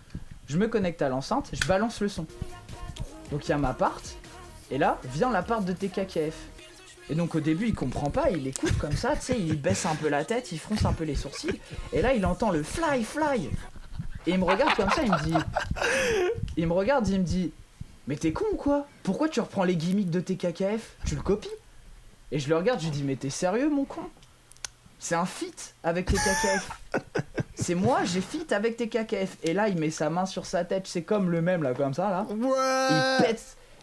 Je me connecte à l'enceinte, je balance le son. Donc il y a ma part, et là vient la part de TKKF. Et donc au début il comprend pas, il écoute comme ça, tu sais, il baisse un peu la tête, il fronce un peu les sourcils, et là il entend le fly fly. Et il me regarde comme ça, il me dit mais t'es con ou quoi? Pourquoi tu reprends les gimmicks de TKKF? Tu le copies? Et je le regarde, je lui dis mais t'es sérieux mon con? C'est un feat avec TKKF. C'est moi, j'ai feat avec TKKF. Et là, il met sa main sur sa tête. C'est comme le même, là, comme ça, là. Ouais.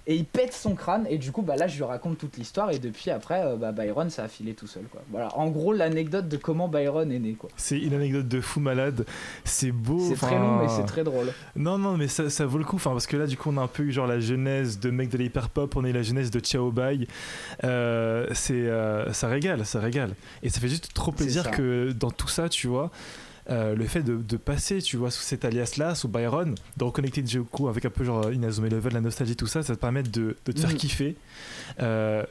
Et il pète son crâne. Et du coup, bah là, je lui raconte toute l'histoire. Et depuis, après, Byron, ça a filé tout seul, quoi. Voilà, en gros, l'anecdote de comment Byron est né, quoi. C'est une anecdote de fou malade. C'est beau. C'est très long, mais c'est très drôle. Non, mais ça vaut le coup. Parce que là, du coup, on a un peu eu genre la genèse de mec de l'hyperpop. On a eu la genèse de Ciao Bye. Ça régale. Et ça fait juste trop plaisir que dans tout ça, tu vois. Le fait de passer, tu vois, sous cet alias-là, sous Byron, de reconnecter du coup avec un peu genre Inazuma Eleven, la nostalgie, tout ça, ça te permet de te faire kiffer, de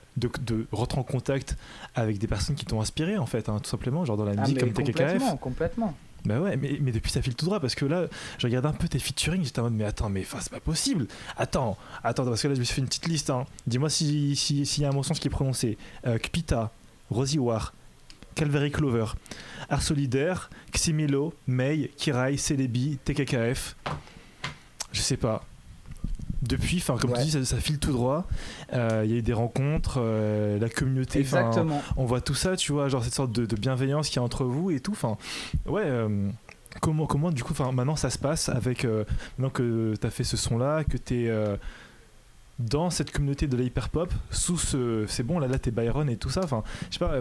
rentrer en contact avec des personnes qui t'ont inspiré, en fait, hein, tout simplement, genre dans la musique comme TKKF. Complètement. Bah ouais, mais depuis ça file tout droit, parce que là, je regardais un peu tes featuring, j'étais en mode, mais attends, c'est pas possible. Attends, parce que là, je me suis fait une petite liste, hein. Dis-moi s'il y a un bon sens qui est prononcé. Kpita, Rosie War, Calvary Clover, Art Solidaire, Ximilo, Mei, Kirai, Celebi, TKKF. Je sais pas. Depuis, comme tu dis, ça file tout droit. Il y a eu des rencontres, la communauté. Exactement. On voit tout ça, tu vois, genre cette sorte de bienveillance qu'il y a entre vous et tout. Comment du coup, maintenant ça se passe avec maintenant que t'as fait ce son-là, que t'es dans cette communauté de l'hyperpop, c'est bon, là t'es Byron et tout ça. Je sais pas.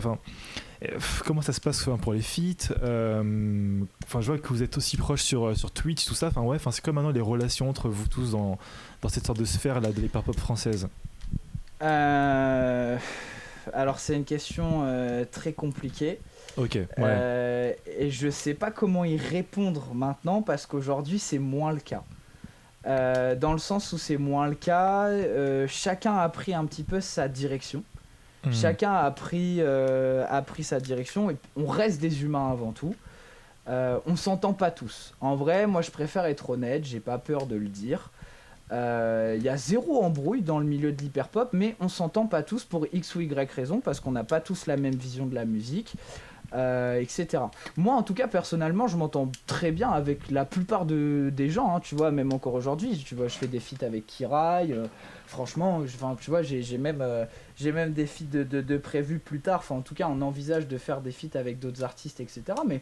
Comment ça se passe pour les feats, je vois que vous êtes aussi proches sur Twitch, tout ça. C'est comme maintenant les relations entre vous tous dans cette sorte de sphère là de l'hyperpop française. Alors c'est une question très compliquée. Ok. Ouais. Et je sais pas comment y répondre maintenant parce qu'aujourd'hui c'est moins le cas. Dans le sens où c'est moins le cas, chacun a pris un petit peu sa direction. Chacun a pris sa direction et on reste des humains avant tout. On s'entend pas tous. En vrai, moi je préfère être honnête, j'ai pas peur de le dire. Y a zéro embrouille dans le milieu de l'hyperpop, mais on s'entend pas tous pour X ou Y raison parce qu'on n'a pas tous la même vision de la musique. Etc. Moi en tout cas personnellement je m'entends très bien avec la plupart des gens, hein, tu vois, même encore aujourd'hui, tu vois, je fais des feats avec Kirai, franchement, tu vois, j'ai même des feats de prévus plus tard, en tout cas on envisage de faire des feats avec d'autres artistes, etc. Mais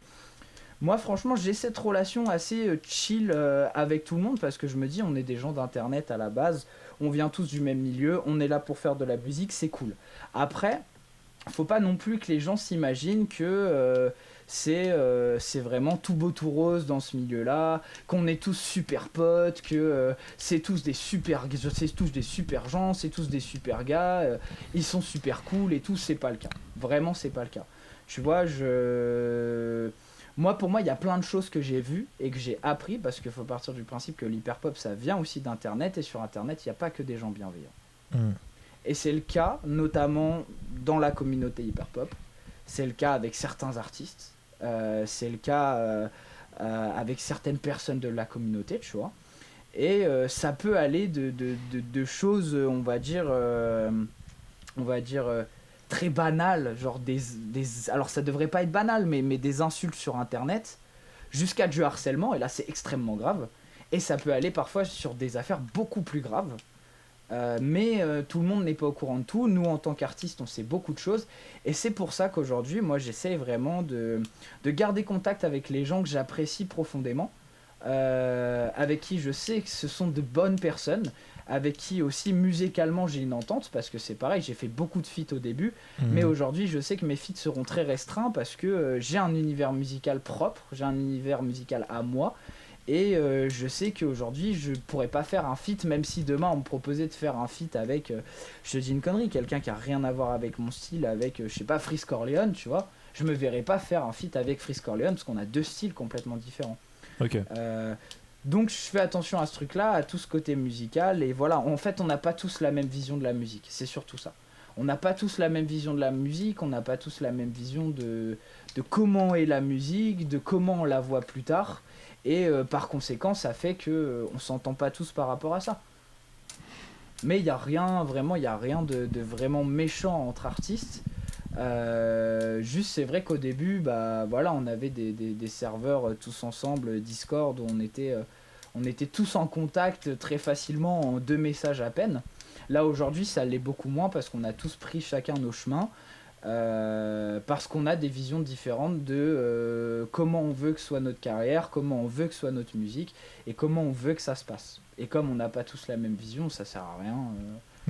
moi franchement j'ai cette relation assez chill avec tout le monde parce que je me dis on est des gens d'internet à la base, on vient tous du même milieu, on est là pour faire de la musique, c'est cool. Après faut pas non plus que les gens s'imaginent que c'est vraiment tout beau tout rose dans ce milieu-là, qu'on est tous super potes, que c'est tous des super gens, c'est tous des super gars, ils sont super cool et tout, c'est pas le cas. Vraiment, c'est pas le cas. Tu vois, pour moi, il y a plein de choses que j'ai vues et que j'ai appris parce qu'il faut partir du principe que l'hyperpop, ça vient aussi d'Internet et sur Internet, il n'y a pas que des gens bienveillants. Et c'est le cas, notamment dans la communauté hyperpop. C'est le cas avec certains artistes. C'est le cas avec certaines personnes de la communauté, tu vois. Et ça peut aller de choses, on va dire très banales, genre alors ça devrait pas être banal, mais des insultes sur Internet, jusqu'à du harcèlement, et là c'est extrêmement grave. Et ça peut aller parfois sur des affaires beaucoup plus graves. Mais tout le monde n'est pas au courant de tout. Nous en tant qu'artistes on sait beaucoup de choses et c'est pour ça qu'aujourd'hui moi j'essaie vraiment de garder contact avec les gens que j'apprécie profondément, avec qui je sais que ce sont de bonnes personnes, avec qui aussi musicalement j'ai une entente parce que c'est pareil, j'ai fait beaucoup de feats au début, mais aujourd'hui je sais que mes feats seront très restreints parce que j'ai un univers musical propre, j'ai un univers musical à moi Et je sais qu'aujourd'hui, je pourrais pas faire un feat, même si demain on me proposait de faire un feat avec, je te dis une connerie, quelqu'un qui a rien à voir avec mon style, avec, je sais pas, Freeze Corleone, tu vois. Je me verrais pas faire un feat avec Freeze Corleone parce qu'on a deux styles complètement différents. Ok. Donc je fais attention à ce truc-là, à tout ce côté musical. Et voilà, en fait, on n'a pas tous la même vision de la musique. C'est surtout ça. On n'a pas tous la même vision de la musique, on n'a pas tous la même vision de comment est la musique, de comment on la voit plus tard. Et par conséquent, ça fait que on s'entend pas tous par rapport à ça. Mais il n'y a rien, vraiment, il n'y a rien de vraiment méchant entre artistes. Juste, c'est vrai qu'au début, bah, voilà, on avait des serveurs tous ensemble, Discord, où on était tous en contact très facilement en 2 messages à peine. Là, aujourd'hui, ça l'est beaucoup moins parce qu'on a tous pris chacun nos chemins. Parce qu'on a des visions différentes de comment on veut que soit notre carrière, comment on veut que soit notre musique et comment on veut que ça se passe. Et comme on n'a pas tous la même vision, ça sert à rien.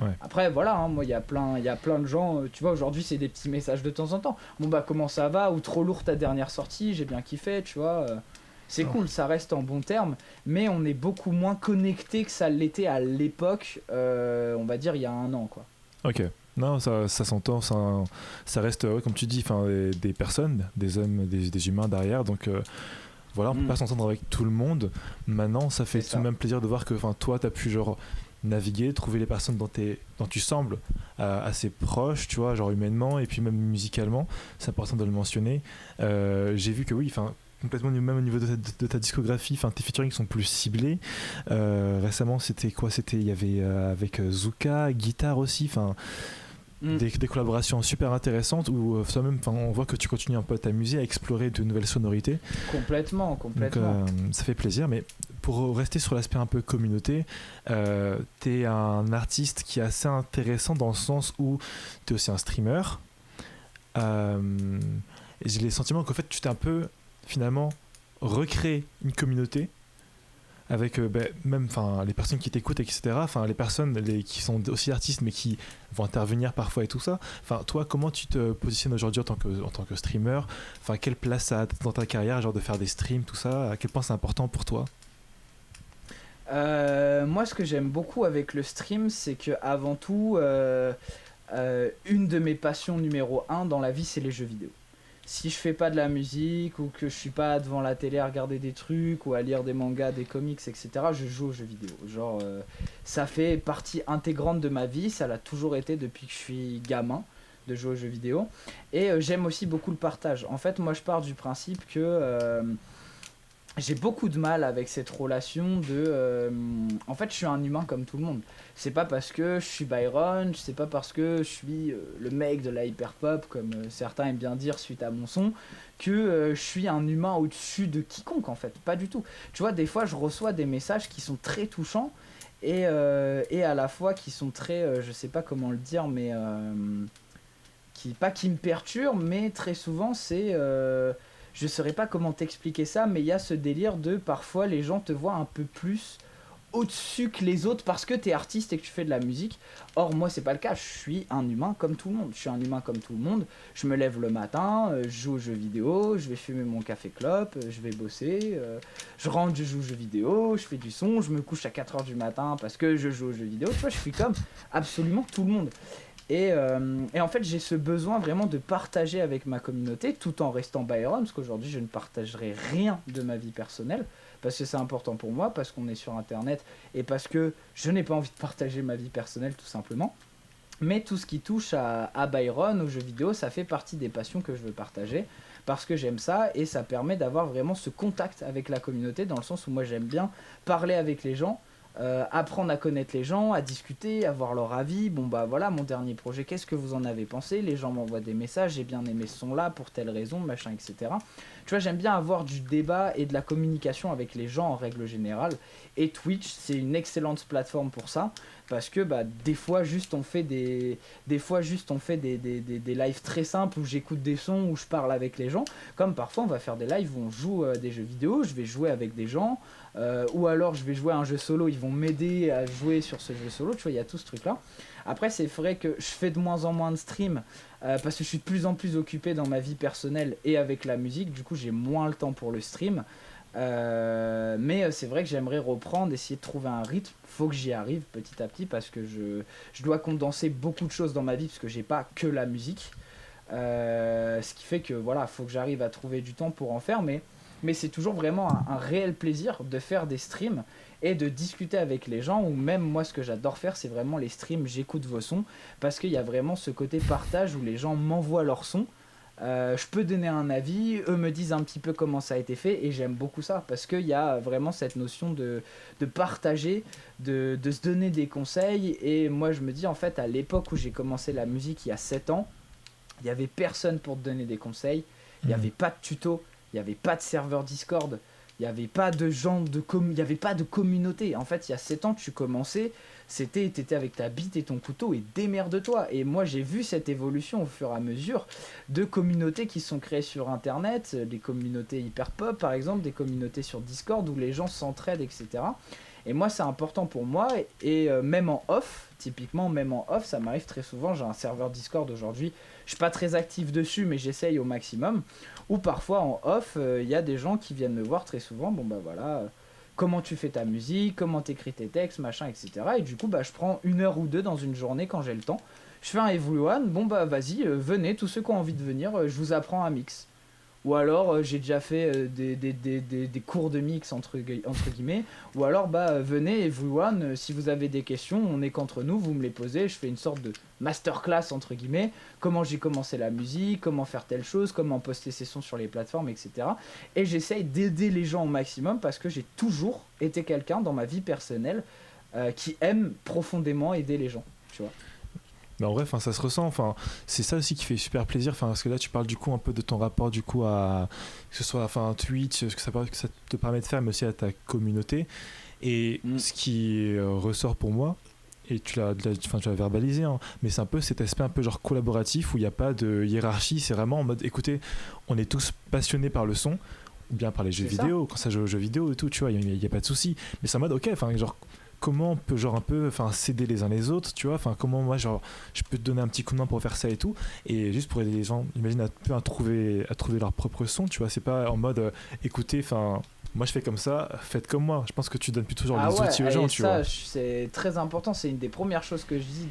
Ouais. Après, voilà, hein, moi, il y a plein de gens, tu vois, aujourd'hui, c'est des petits messages de temps en temps. Bon, bah, comment ça va? Ou trop lourd ta dernière sortie, j'ai bien kiffé, tu vois. C'est cool, ça reste en bon terme, mais on est beaucoup moins connecté que ça l'était à l'époque, on va dire, il y a un an, quoi. Ok. Non, ça s'entend, ça reste, ouais, comme tu dis, des personnes, des hommes, des humains derrière, donc voilà, on peut pas s'entendre avec tout le monde. Maintenant, ça fait tout de même plaisir de voir que toi, tu as pu genre naviguer, trouver les personnes dont tu sembles assez proche, tu vois, genre humainement et puis même musicalement, c'est important de le mentionner. J'ai vu que oui, complètement même au niveau de ta discographie, tes featuring sont plus ciblés. Récemment, c'était quoi? Il y avait avec Zuka, guitare aussi, des collaborations super intéressantes où toi-même, on voit que tu continues un peu à t'amuser, à explorer de nouvelles sonorités. Complètement. Donc, ça fait plaisir, mais pour rester sur l'aspect un peu communauté, t'es un artiste qui est assez intéressant dans le sens où t'es aussi un streamer. Et j'ai le sentiment qu'en fait, tu t'es un peu finalement recréé une communauté avec même les personnes qui t'écoutent, etc. Les personnes qui sont aussi artistes mais qui vont intervenir parfois et tout ça. Toi, comment tu te positionnes aujourd'hui en tant que streamer? Quelle place ça a dans ta carrière, genre de faire des streams, tout ça? À quel point c'est important pour toi? Moi, ce que j'aime beaucoup avec le stream, c'est que avant tout, une de mes passions numéro 1 dans la vie, c'est les jeux vidéo. Si je fais pas de la musique ou que je suis pas devant la télé à regarder des trucs ou à lire des mangas, des comics, etc., je joue aux jeux vidéo. Genre, ça fait partie intégrante de ma vie, ça l'a toujours été depuis que je suis gamin de jouer aux jeux vidéo. Et j'aime aussi beaucoup le partage. En fait, moi, je pars du principe que j'ai beaucoup de mal avec cette relation de... en fait, je suis un humain comme tout le monde. C'est pas parce que je suis Byron, c'est pas parce que je suis le mec de la hyperpop, comme certains aiment bien dire suite à mon son, que je suis un humain au-dessus de quiconque, en fait. Pas du tout. Tu vois, des fois, je reçois des messages qui sont très touchants et à la fois qui sont très... je sais pas comment le dire, mais... pas qui me perturbent, mais très souvent, c'est... je saurais pas comment t'expliquer ça, mais il y a ce délire de parfois les gens te voient un peu plus au-dessus que les autres parce que t'es artiste et que tu fais de la musique. Or moi c'est pas le cas, je suis un humain comme tout le monde. Je suis un humain comme tout le monde. Je me lève le matin, je joue aux jeux vidéo, je vais fumer mon café clope, je vais bosser, je rentre, je joue aux jeux vidéo, je fais du son, je me couche à 4h du matin parce que je joue aux jeux vidéo. Tu vois, je suis comme absolument tout le monde. Et en fait, j'ai ce besoin vraiment de partager avec ma communauté tout en restant Byron, parce qu'aujourd'hui, je ne partagerai rien de ma vie personnelle, parce que c'est important pour moi, parce qu'on est sur Internet, et parce que je n'ai pas envie de partager ma vie personnelle, tout simplement. Mais tout ce qui touche à Byron, aux jeux vidéo, ça fait partie des passions que je veux partager, parce que j'aime ça, et ça permet d'avoir vraiment ce contact avec la communauté, dans le sens où moi, j'aime bien parler avec les gens, apprendre à connaître les gens, à discuter, à voir leur avis. Bon bah voilà, mon dernier projet, qu'est-ce que vous en avez pensé? Les gens m'envoient des messages, j'ai bien aimé ce son là pour telle raison, machin, etc. Tu vois, j'aime bien avoir du débat et de la communication avec les gens en règle générale, et Twitch c'est une excellente plateforme pour ça, parce que bah des fois juste on fait des lives très simples où j'écoute des sons, où je parle avec les gens, comme parfois on va faire des lives où on joue des jeux vidéo, je vais jouer avec des gens, ou alors je vais jouer à un jeu solo, ils vont m'aider à jouer sur ce jeu solo, tu vois, il y a tout ce truc là. Après c'est vrai que je fais de moins en moins de streams parce que je suis de plus en plus occupé dans ma vie personnelle et avec la musique, du coup j'ai moins le temps pour le stream. Mais c'est vrai que j'aimerais reprendre, essayer de trouver un rythme. Faut que j'y arrive petit à petit parce que je dois condenser beaucoup de choses dans ma vie parce que j'ai pas que la musique. Ce qui fait que voilà, faut que j'arrive à trouver du temps pour en faire. Mais c'est toujours vraiment un réel plaisir de faire des streams et de discuter avec les gens. Ou même moi, ce que j'adore faire, c'est vraiment les streams. J'écoute vos sons parce qu'il y a vraiment ce côté partage où les gens m'envoient leurs sons. Je peux donner un avis, eux me disent un petit peu comment ça a été fait et j'aime beaucoup ça parce qu'il y a vraiment cette notion de partager, de se donner des conseils. Et moi je me dis en fait à l'époque où j'ai commencé la musique il y a 7 ans, il n'y avait personne pour te donner des conseils, il n'y avait pas de tuto, il n'y avait pas de serveur Discord, il n'y avait pas de gens il n'y avait pas de communauté. En fait il y a 7 ans tu commençais, t'étais avec ta bite et ton couteau et démerde-toi. Et moi j'ai vu cette évolution au fur et à mesure de communautés qui sont créées sur internet, des communautés hyper pop par exemple, des communautés sur Discord où les gens s'entraident, etc. Et moi c'est important pour moi et même en off, typiquement même en off, ça m'arrive très souvent, j'ai un serveur Discord aujourd'hui, je suis pas très actif dessus mais j'essaye au maximum, ou parfois en off, il y a des gens qui viennent me voir très souvent, bon bah voilà, comment tu fais ta musique, comment t'écris tes textes, machin, etc. Et du coup, bah, je prends 1 heure ou 2 dans une journée quand j'ai le temps. Je fais un everyone, bon bah vas-y, venez, tous ceux qui ont envie de venir, je vous apprends un mix. Ou alors j'ai déjà fait des cours de mix entre guillemets. Ou alors bah venez everyone, si vous avez des questions, on est qu'entre nous, vous me les posez, je fais une sorte de masterclass entre guillemets. Comment j'ai commencé la musique, comment faire telle chose, comment poster ses sons sur les plateformes, etc. Et j'essaye d'aider les gens au maximum parce que j'ai toujours été quelqu'un dans ma vie personnelle qui aime profondément aider les gens, tu vois. Mais en vrai, ça se ressent. C'est ça aussi qui fait super plaisir. Parce que là, tu parles du coup un peu de ton rapport du coup à que ce soit Twitch, ce que ça te permet de faire, mais aussi à ta communauté. Et ce qui ressort pour moi, et tu l'as verbalisé, hein, mais c'est un peu cet aspect un peu genre collaboratif où il n'y a pas de hiérarchie. C'est vraiment en mode, écoutez, on est tous passionnés par le son ou bien par les jeux vidéo. Quand ça joue aux jeux vidéo et tout, tu vois, il n'y a pas de souci. Mais c'est en mode, ok, genre comment on peut genre un peu s'aider les uns les autres, tu vois, comment moi genre je peux te donner un petit coup de main pour faire ça et tout, et juste pour aider les gens, imagine à trouver leur propre son, tu vois, c'est pas en mode écoutez, moi je fais comme ça, faites comme moi. Je pense que tu donnes plutôt genre les outils aux gens, tu vois. C'est très important, c'est une des premières choses que je dis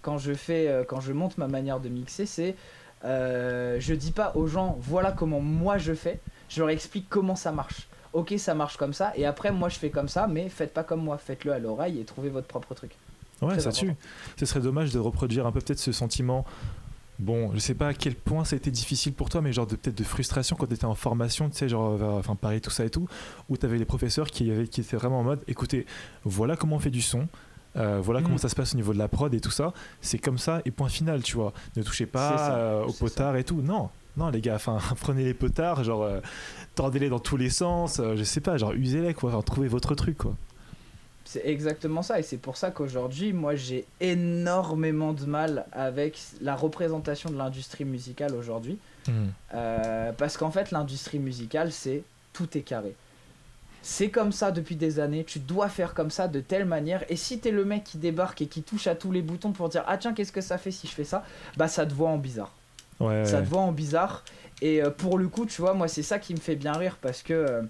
quand je monte ma manière de mixer, c'est je dis pas aux gens voilà comment moi je fais, je leur explique comment ça marche. Ok, ça marche comme ça, et après moi je fais comme ça, mais faites pas comme moi, faites-le à l'oreille et trouvez votre propre truc. Ouais, très ça important. Tue. Ce serait dommage de reproduire un peu peut-être ce sentiment. Bon, je sais pas à quel point ça a été difficile pour toi, mais genre peut-être de frustration quand tu étais en formation, tu sais, genre vers Paris, tout ça et tout, où tu avais les professeurs qui étaient vraiment en mode écoutez, voilà comment on fait du son. Voilà comment ça se passe au niveau de la prod et tout ça, c'est comme ça et point final, tu vois. Ne touchez pas au potard et tout. Non les gars, prenez les potards, genre tordez-les dans tous les sens, je sais pas, genre usez-les quoi, trouvez votre truc quoi. C'est exactement ça, et c'est pour ça qu'aujourd'hui moi j'ai énormément de mal avec la représentation de l'industrie musicale aujourd'hui. Parce qu'en fait l'industrie musicale c'est tout est carré. C'est comme ça depuis des années, tu dois faire comme ça de telle manière, et si t'es le mec qui débarque et qui touche à tous les boutons pour dire ah tiens qu'est-ce que ça fait si je fais ça, bah ça te voit en bizarre. Ça te voit en bizarre, et pour le coup tu vois moi c'est ça qui me fait bien rire parce que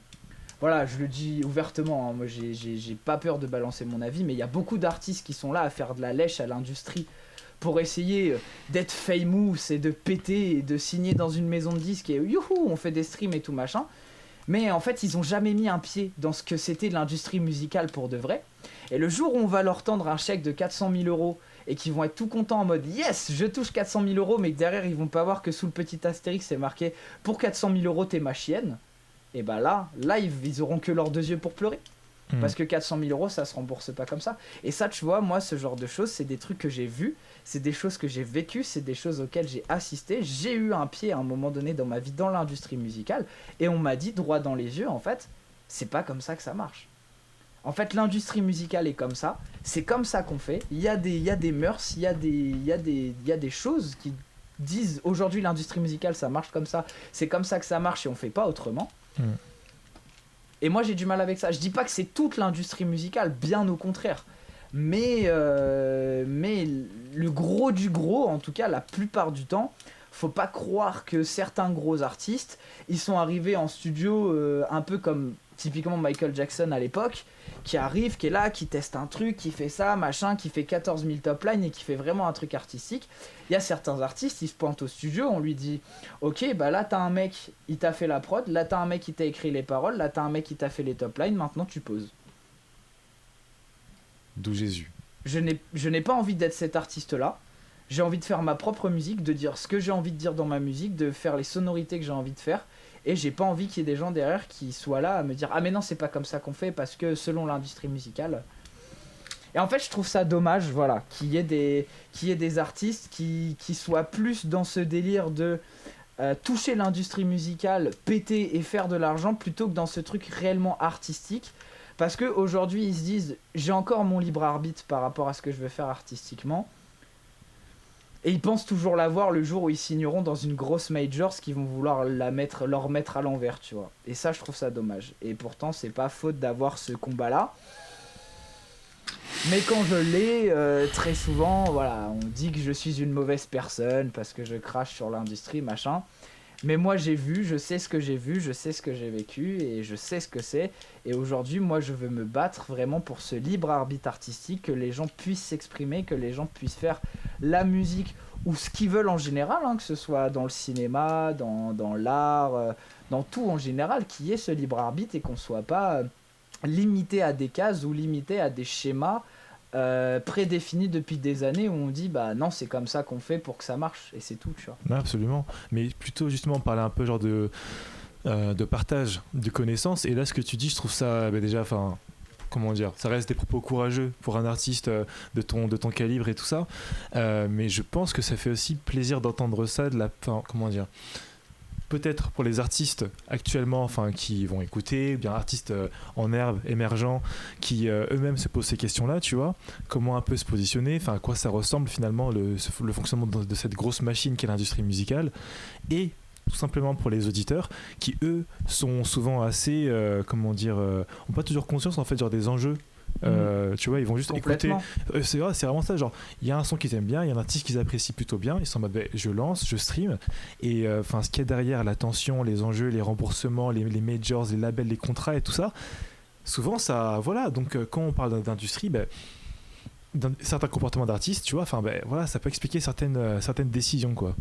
voilà je le dis ouvertement, hein, moi j'ai pas peur de balancer mon avis, mais il y a beaucoup d'artistes qui sont là à faire de la lèche à l'industrie pour essayer d'être famous et de péter et de signer dans une maison de disques et youhou on fait des streams et tout machin. Mais en fait, ils ont jamais mis un pied dans ce que c'était l'industrie musicale pour de vrai. Et le jour où on va leur tendre un chèque de 400 000 € et qu'ils vont être tout contents en mode yes, je touche 400 000 €, mais que derrière ils vont pas voir que sous le petit astérix c'est marqué pour 400 000 € t'es ma chienne. Et bah là ils auront que leurs 2 yeux pour pleurer. Parce que 400 000 € ça se rembourse pas comme ça. Et ça, tu vois, moi, ce genre de choses, c'est des trucs que j'ai vus, c'est des choses que j'ai vécues, c'est des choses auxquelles j'ai assisté. J'ai eu un pied à un moment donné dans ma vie dans l'industrie musicale, et on m'a dit droit dans les yeux, en fait, c'est pas comme ça que ça marche. En fait, l'industrie musicale est comme ça, c'est comme ça qu'on fait. Il y a des mœurs, il y a des choses qui disent aujourd'hui l'industrie musicale ça marche comme ça, c'est comme ça que ça marche et on fait pas autrement. Et moi j'ai du mal avec ça. Je dis pas que c'est toute l'industrie musicale, bien au contraire. Mais le gros du gros, en tout cas la plupart du temps, faut pas croire que certains gros artistes, ils sont arrivés en studio un peu comme typiquement Michael Jackson à l'époque, qui arrive, qui est là, qui teste un truc, qui fait ça, machin, qui fait 14 000 top lines et qui fait vraiment un truc artistique. Il y a certains artistes, ils se pointent au studio, on lui dit ok, bah là t'as un mec, il t'a fait la prod, là t'as un mec qui t'a écrit les paroles, là t'as un mec qui t'a fait les top lines, maintenant tu poses. D'où Jésus. Je n'ai pas envie d'être cet artiste-là. J'ai envie de faire ma propre musique, de dire ce que j'ai envie de dire dans ma musique, de faire les sonorités que j'ai envie de faire. Et j'ai pas envie qu'il y ait des gens derrière qui soient là à me dire ah mais non c'est pas comme ça qu'on fait parce que selon l'industrie musicale. Et en fait je trouve ça dommage voilà qu'il y ait des artistes qui soient plus dans ce délire de toucher l'industrie musicale, péter et faire de l'argent plutôt que dans ce truc réellement artistique. Parce qu'aujourd'hui ils se disent j'ai encore mon libre arbitre par rapport à ce que je veux faire artistiquement. Et ils pensent toujours l'avoir le jour où ils signeront dans une grosse major, qui vont vouloir leur mettre à l'envers, tu vois. Et ça, je trouve ça dommage. Et pourtant, c'est pas faute d'avoir ce combat-là. Mais quand je l'ai, très souvent, voilà, on dit que je suis une mauvaise personne parce que je crache sur l'industrie, machin. Mais moi, j'ai vu, je sais ce que j'ai vu, je sais ce que j'ai vécu et je sais ce que c'est. Et aujourd'hui, moi, je veux me battre vraiment pour ce libre arbitre artistique, que les gens puissent s'exprimer, que les gens puissent faire la musique ou ce qu'ils veulent en général, hein, que ce soit dans le cinéma, dans l'art, dans tout en général, qu'il y ait ce libre arbitre et qu'on ne soit pas limité à des cases ou limité à des schémas prédéfinis depuis des années où on dit bah non c'est comme ça qu'on fait pour que ça marche et c'est tout tu vois. Non, absolument, mais plutôt justement parler un peu genre de partage de connaissances. Et là ce que tu dis je trouve ça déjà enfin comment dire, ça reste des propos courageux pour un artiste de ton calibre et tout ça, mais je pense que ça fait aussi plaisir d'entendre ça de la fin, comment dire, peut-être pour les artistes actuellement enfin, qui vont écouter, ou bien artistes en herbe, émergents, qui eux-mêmes se posent ces questions-là, tu vois, comment un peu se positionner, enfin à quoi ça ressemble finalement le fonctionnement de cette grosse machine qu'est l'industrie musicale, et tout simplement pour les auditeurs qui eux sont souvent assez, comment dire, ont pas toujours conscience en fait genre des enjeux. Tu vois, ils vont juste écouter. C'est vraiment ça. Genre, il y a un son qu'ils aiment bien, il y a un artiste qu'ils apprécient plutôt bien. Ils sont en mode, je lance, je stream. Et enfin, ce qu'il y a derrière, l'attention, les enjeux, les remboursements, les majors, les labels, les contrats et tout ça. Souvent, ça, voilà. Donc, quand on parle d'industrie, certains comportements d'artistes, tu vois, enfin, voilà, ça peut expliquer certaines décisions, quoi.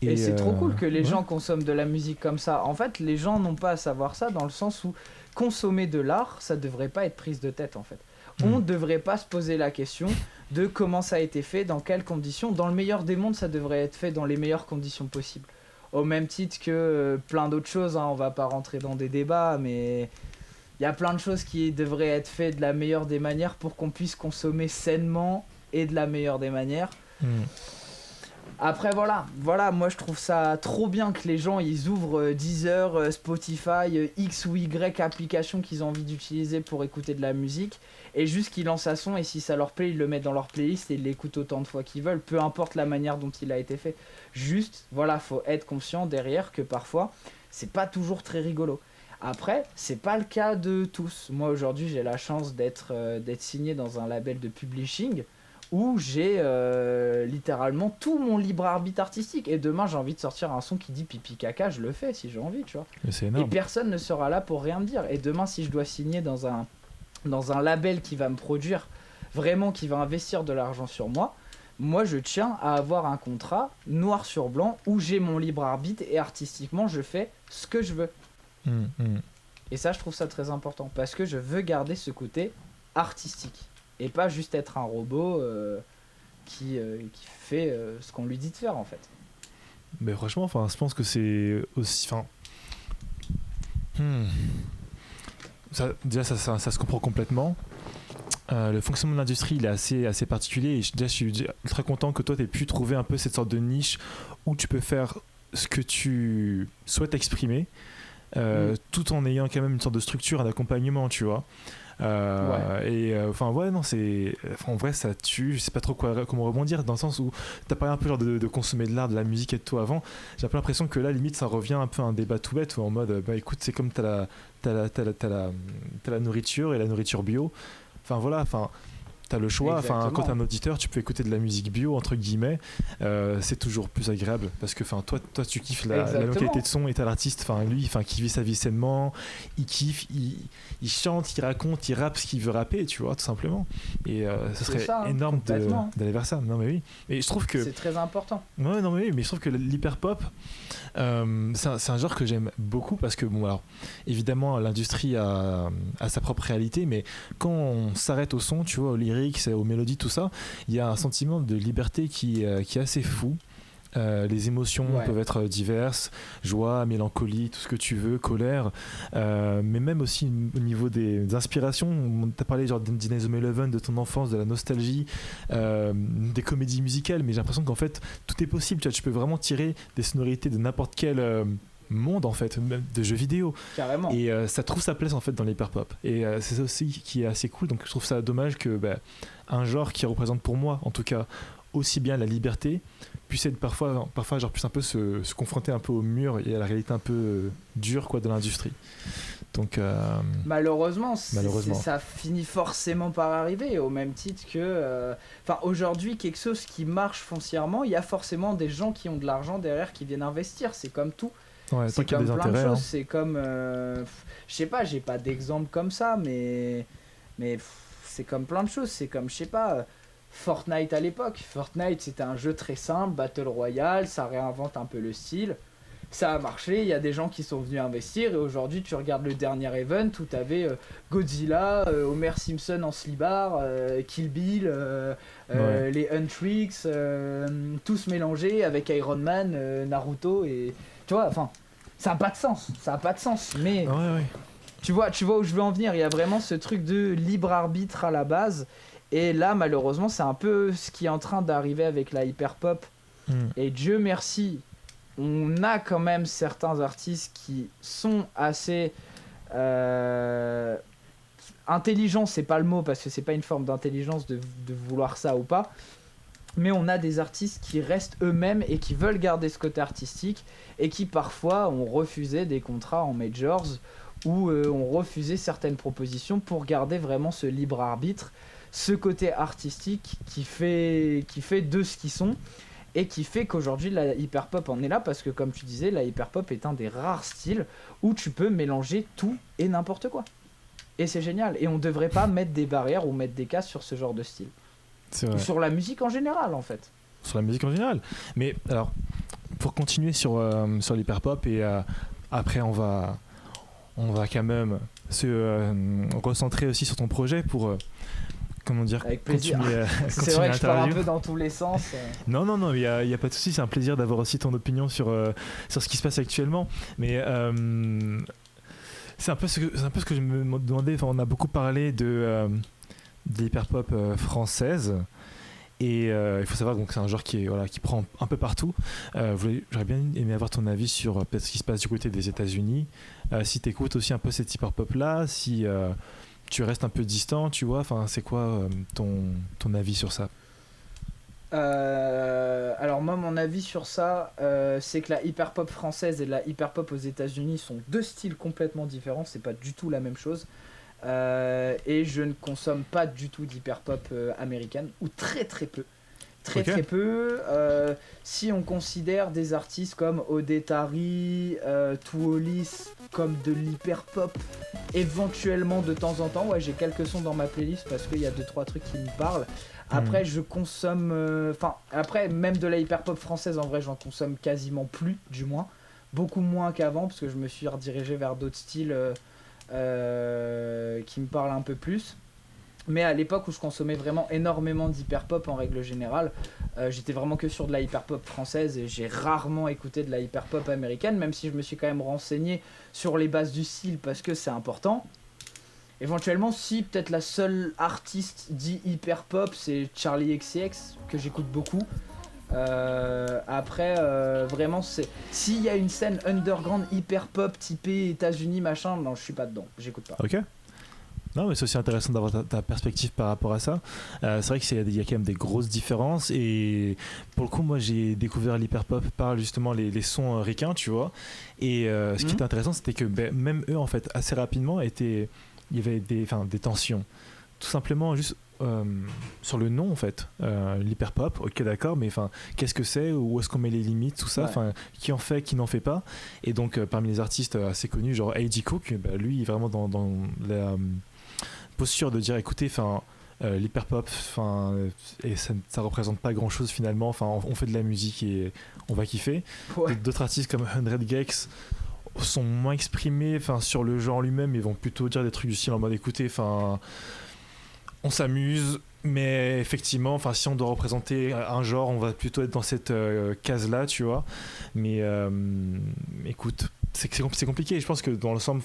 Et c'est trop cool que les gens consomment de la musique comme ça. En fait, les gens n'ont pas à savoir ça dans le sens où consommer de l'art, ça devrait pas être prise de tête en fait. On devrait pas se poser la question de comment ça a été fait, dans quelles conditions. Dans le meilleur des mondes, ça devrait être fait dans les meilleures conditions possibles. Au même titre que plein d'autres choses, hein, on va pas rentrer dans des débats, mais il y a plein de choses qui devraient être faites de la meilleure des manières pour qu'on puisse consommer sainement et de la meilleure des manières. Après voilà, moi je trouve ça trop bien que les gens ils ouvrent Deezer, Spotify, X ou Y applications qu'ils ont envie d'utiliser pour écouter de la musique et juste qu'ils lancent un son et si ça leur plaît ils le mettent dans leur playlist et ils l'écoutent autant de fois qu'ils veulent, peu importe la manière dont il a été fait. Juste voilà, faut être conscient derrière que parfois c'est pas toujours très rigolo. Après, c'est pas le cas de tous. Moi aujourd'hui j'ai la chance d'être signé dans un label de publishing où j'ai littéralement tout mon libre arbitre artistique et demain j'ai envie de sortir un son qui dit pipi caca, je le fais si j'ai envie, tu vois. Et personne ne sera là pour rien me dire. Et demain si je dois signer dans un label qui va me produire vraiment, qui va investir de l'argent sur moi, moi je tiens à avoir un contrat noir sur blanc où j'ai mon libre arbitre et artistiquement je fais ce que je veux. Et ça je trouve ça très important parce que je veux garder ce côté artistique et pas juste être un robot qui fait ce qu'on lui dit de faire en fait. Mais franchement, enfin, je pense que c'est aussi, enfin, ça, déjà ça se comprend complètement. Le fonctionnement de l'industrie il est assez particulier et je suis très content que toi tu aies pu trouver un peu cette sorte de niche où tu peux faire ce que tu souhaites exprimer tout en ayant quand même une sorte de structure, un accompagnement, tu vois. Et enfin ouais non c'est en vrai ça tue, je sais pas trop comment rebondir dans le sens où t'as parlé un peu genre de consommer de l'art, de la musique et de tout avant. J'ai un peu l'impression que là limite ça revient un peu à un débat tout bête où en mode écoute c'est comme t'as la nourriture et la nourriture bio, enfin voilà, enfin t'as le choix. Enfin, Exactement. quand t'es un auditeur, tu peux écouter de la musique bio entre guillemets. C'est toujours plus agréable parce que, enfin, toi, tu kiffes la Exactement. qualité de son et t'as l'artiste, enfin, lui, enfin, qui vit sa vie sainement, il kiffe, il chante, il raconte, il rappe ce qu'il veut rapper, tu vois, tout simplement. Et ce C'est serait ça, hein, énorme complètement. d'aller vers ça. Non, mais oui. Et je trouve que, C'est très important. ouais, non, mais oui, mais je trouve que l'hyper pop, c'est un genre que j'aime beaucoup parce que, bon, alors, évidemment, l'industrie a sa propre réalité, mais quand on s'arrête au son, tu vois, aux lyrics, aux mélodies, tout ça, il y a un sentiment de liberté qui est assez fou. Les émotions Ouais. peuvent être diverses, joie, mélancolie, tout ce que tu veux, colère, mais même aussi au niveau des inspirations. Tu as parlé genre d'Inazuma Eleven, de ton enfance, de la nostalgie, des comédies musicales, mais j'ai l'impression qu'en fait tout est possible. Tu vois, tu peux vraiment tirer des sonorités de n'importe quel monde en fait, même de jeux vidéo. Carrément. Et ça trouve sa place en fait dans l'hyperpop. Et c'est ça aussi qui est assez cool. Donc je trouve ça dommage que un genre qui représente pour moi, en tout cas, aussi bien la liberté, puisse être parfois genre puisse un peu se confronter un peu au mur et à la réalité un peu dure quoi de l'industrie. Donc Malheureusement, malheureusement. ça finit forcément par arriver, au même titre que... Enfin, aujourd'hui, quelque chose qui marche foncièrement, il y a forcément des gens qui ont de l'argent derrière qui viennent investir. C'est comme tout. Ouais, tant C'est qu'il y a comme des plein de intérêts. choses. C'est comme... je sais pas, j'ai pas d'exemple comme ça, mais c'est comme plein de choses. C'est comme, je sais pas... Fortnite à l'époque. Fortnite, c'était un jeu très simple, Battle Royale, ça réinvente un peu le style. Ça a marché, il y a des gens qui sont venus investir et aujourd'hui tu regardes le dernier event où t'avais Godzilla, Homer Simpson en slibard, Kill Bill, Ouais. les Huntrix, tous mélangés avec Iron Man, Naruto et... Tu vois, enfin, ça a pas de sens, mais Ouais, ouais. tu vois où je veux en venir, il y a vraiment ce truc de libre arbitre à la base. Et là, malheureusement, c'est un peu ce qui est en train d'arriver avec la hyper pop. Et Dieu merci, on a quand même certains artistes qui sont assez intelligents, c'est pas le mot parce que c'est pas une forme d'intelligence de vouloir ça ou pas. Mais on a des artistes qui restent eux-mêmes et qui veulent garder ce côté artistique et qui parfois ont refusé des contrats en majors ou ont refusé certaines propositions pour garder vraiment ce libre arbitre, ce côté artistique qui fait de ce qu'ils sont et qui fait qu'aujourd'hui la hyper pop en est là parce que comme tu disais, la hyper pop est un des rares styles où tu peux mélanger tout et n'importe quoi. Et c'est génial. Et on devrait pas mettre des barrières ou mettre des cases sur ce genre de style. C'est Ou vrai. sur la musique en général en fait. Sur la musique en général. Mais alors, pour continuer sur l'hyperpop et après on va quand même se recentrer aussi sur ton projet pour comment dire, Avec plaisir. continuer, C'est vrai que je pars un l'interview. peu dans tous les sens. Non, il y a pas de souci, c'est un plaisir d'avoir aussi ton opinion sur ce qui se passe actuellement. Mais c'est un peu ce que je me demandais. Enfin, on a beaucoup parlé de l'hyperpop française. Et il faut savoir donc c'est un genre qui prend un peu partout. J'aurais bien aimé avoir ton avis sur peut-être ce qui se passe du côté des États-Unis. Si tu écoutes aussi un peu cette hyperpop là, si tu restes un peu distant, tu vois. Enfin, c'est quoi ton avis sur ça? Alors moi mon avis sur ça c'est que la hyper pop française et la hyper pop aux États-Unis sont deux styles complètement différents, c'est pas du tout la même chose. Et je ne consomme pas du tout d'hyper pop américaine ou très peu. Ok. Très peu. Si on considère des artistes comme Odetari, Tuolis comme de l'hyper pop, éventuellement de temps en temps, ouais, j'ai quelques sons dans ma playlist parce qu'il y a 2-3 trucs qui me parlent. Après, je consomme. Après, même de la hyper pop française, en vrai, j'en consomme quasiment plus, du moins. Beaucoup moins qu'avant, parce que je me suis redirigé vers d'autres styles qui me parlent un peu plus. Mais à l'époque où je consommais vraiment énormément d'hyper pop en règle générale, j'étais vraiment que sur de la hyper pop française et j'ai rarement écouté de la hyper pop américaine, même si je me suis quand même renseigné sur les bases du style parce que c'est important. Éventuellement, si peut-être la seule artiste dit hyper pop, c'est Charli XCX que j'écoute beaucoup. Après, vraiment, s'il y a une scène underground hyper pop typée États-Unis machin, non, je suis pas dedans, j'écoute pas. Ok. Non, mais c'est aussi intéressant d'avoir ta perspective par rapport à ça. C'est vrai qu'il y a quand même des grosses différences. Et pour le coup, moi, j'ai découvert l'hyperpop par justement les sons ricains, tu vois. Et ce qui était intéressant, c'était que même eux, en fait, assez rapidement, il y avait des tensions. Tout simplement, juste sur le nom en fait. L'hyperpop, ok d'accord, mais enfin, qu'est-ce que c'est, où est-ce qu'on met les limites, tout ça, enfin, qui en fait, qui n'en fait pas. Et donc parmi les artistes assez connus, genre A.G. Cook, bah, lui vraiment dans la posture de dire, écoutez, enfin. L'hyperpop, et ça représente pas grand chose finalement. Enfin, on fait de la musique et on va kiffer. Ouais. D'autres artistes comme 100 Gex sont moins exprimés sur le genre lui-même, ils vont plutôt dire des trucs du style en mode écoutez, on s'amuse, mais effectivement, si on doit représenter un genre, on va plutôt être dans cette case-là, tu vois. Mais écoute, c'est compliqué. Je pense que dans l'ensemble,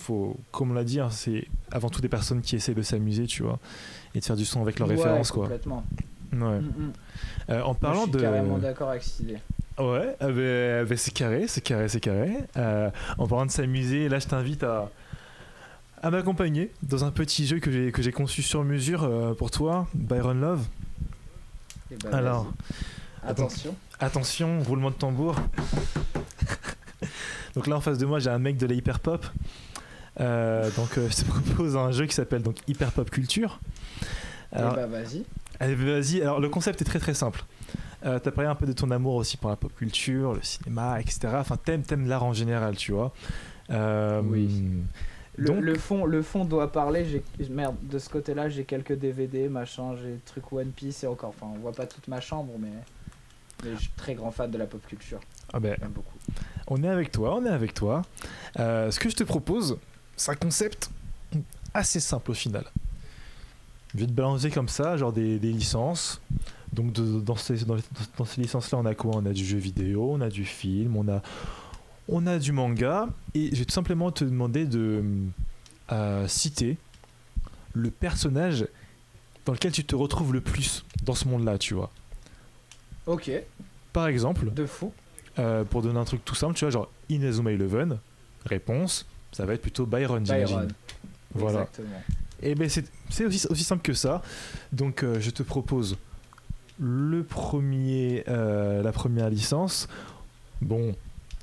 comme on l'a dit, hein, c'est avant tout des personnes qui essaient de s'amuser, tu vois, et de faire du son avec leurs références, quoi. Complètement. Ouais. En parlant je suis carrément d'accord avec cette idée. Ouais, c'est carré. En parlant de s'amuser, là, je t'invite à m'accompagner dans un petit jeu que j'ai conçu sur mesure pour toi, Byron Love. Et bah, alors, attention, roulement de tambour. Donc là, en face de moi, j'ai un mec de la hyperpop. Donc, je te propose un jeu qui s'appelle donc Hyperpop Culture. Alors, vas-y. Vas-y. Alors, le concept est très très simple. T'as parlé un peu de ton amour aussi pour la pop culture, le cinéma, etc. Enfin, t'aimes l'art en général, tu vois. Oui. Donc... Le fond doit parler. Merde, de ce côté-là, j'ai quelques DVD, machin, j'ai des trucs One Piece et encore. Enfin, on voit pas toute ma chambre, mais je suis très grand fan de la pop culture. Ah ben, j'aime beaucoup. On est avec toi. Ce que je te propose, c'est un concept assez simple au final. Je vais te balancer comme ça, genre des licences. Donc dans ces licences-là, on a quoi? On a du jeu vidéo, on a du film, on a du manga. Et je vais tout simplement te demander de citer le personnage dans lequel tu te retrouves le plus dans ce monde-là, tu vois. Ok. Par exemple, de fou. Pour donner un truc tout simple, tu vois, genre Inazuma Eleven, réponse, ça va être plutôt Byron, j'imagine. Voilà. Exactement. Et ben c'est aussi simple que ça. Donc je te propose la première licence. Bon,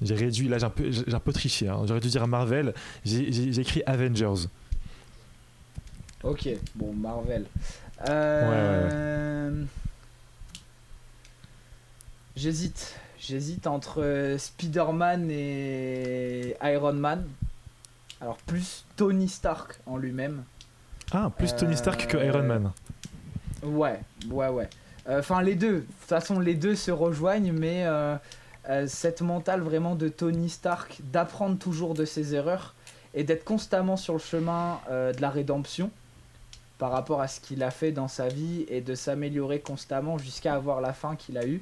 j'ai réduit, là j'ai un peu triché, hein. J'aurais dû dire Marvel, j'ai écrit Avengers. Ok, bon, Marvel. Ouais. J'hésite entre Spider-Man et Iron Man. Alors plus Tony Stark en lui-même. Ah, plus Tony Stark que Iron Man. Ouais. Enfin, les deux. De toute façon, les deux se rejoignent, mais cette mentale vraiment de Tony Stark, d'apprendre toujours de ses erreurs et d'être constamment sur le chemin de la rédemption par rapport à ce qu'il a fait dans sa vie et de s'améliorer constamment jusqu'à avoir la fin qu'il a eue.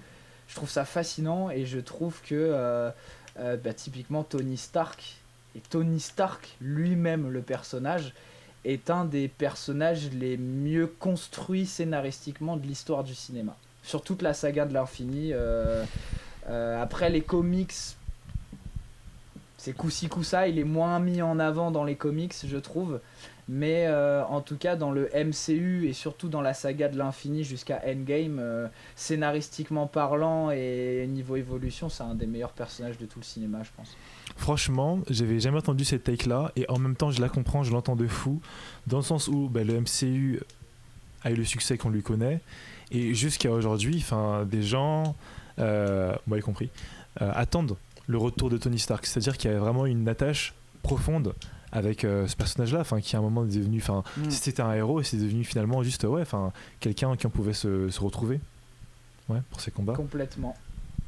Je trouve ça fascinant et je trouve que typiquement Tony Stark, et Tony Stark lui-même, le personnage, est un des personnages les mieux construits scénaristiquement de l'histoire du cinéma. Sur toute la saga de l'infini. Après les comics, c'est coup-ci coup-ça, il est moins mis en avant dans les comics, je trouve. Mais en tout cas, dans le MCU et surtout dans la saga de l'infini jusqu'à Endgame, scénaristiquement parlant et niveau évolution, c'est un des meilleurs personnages de tout le cinéma, je pense. Franchement, j'avais jamais entendu cette take-là, et en même temps, je la comprends, je l'entends de fou, dans le sens où le MCU a eu le succès qu'on lui connaît, et jusqu'à aujourd'hui, des gens, moi y compris, attendent le retour de Tony Stark. C'est-à-dire qu'il y a vraiment une attache profonde avec ce personnage-là, qui à un moment est devenu, c'était un héros, et c'est devenu finalement juste, quelqu'un qui en pouvait se retrouver, pour ses combats. Complètement.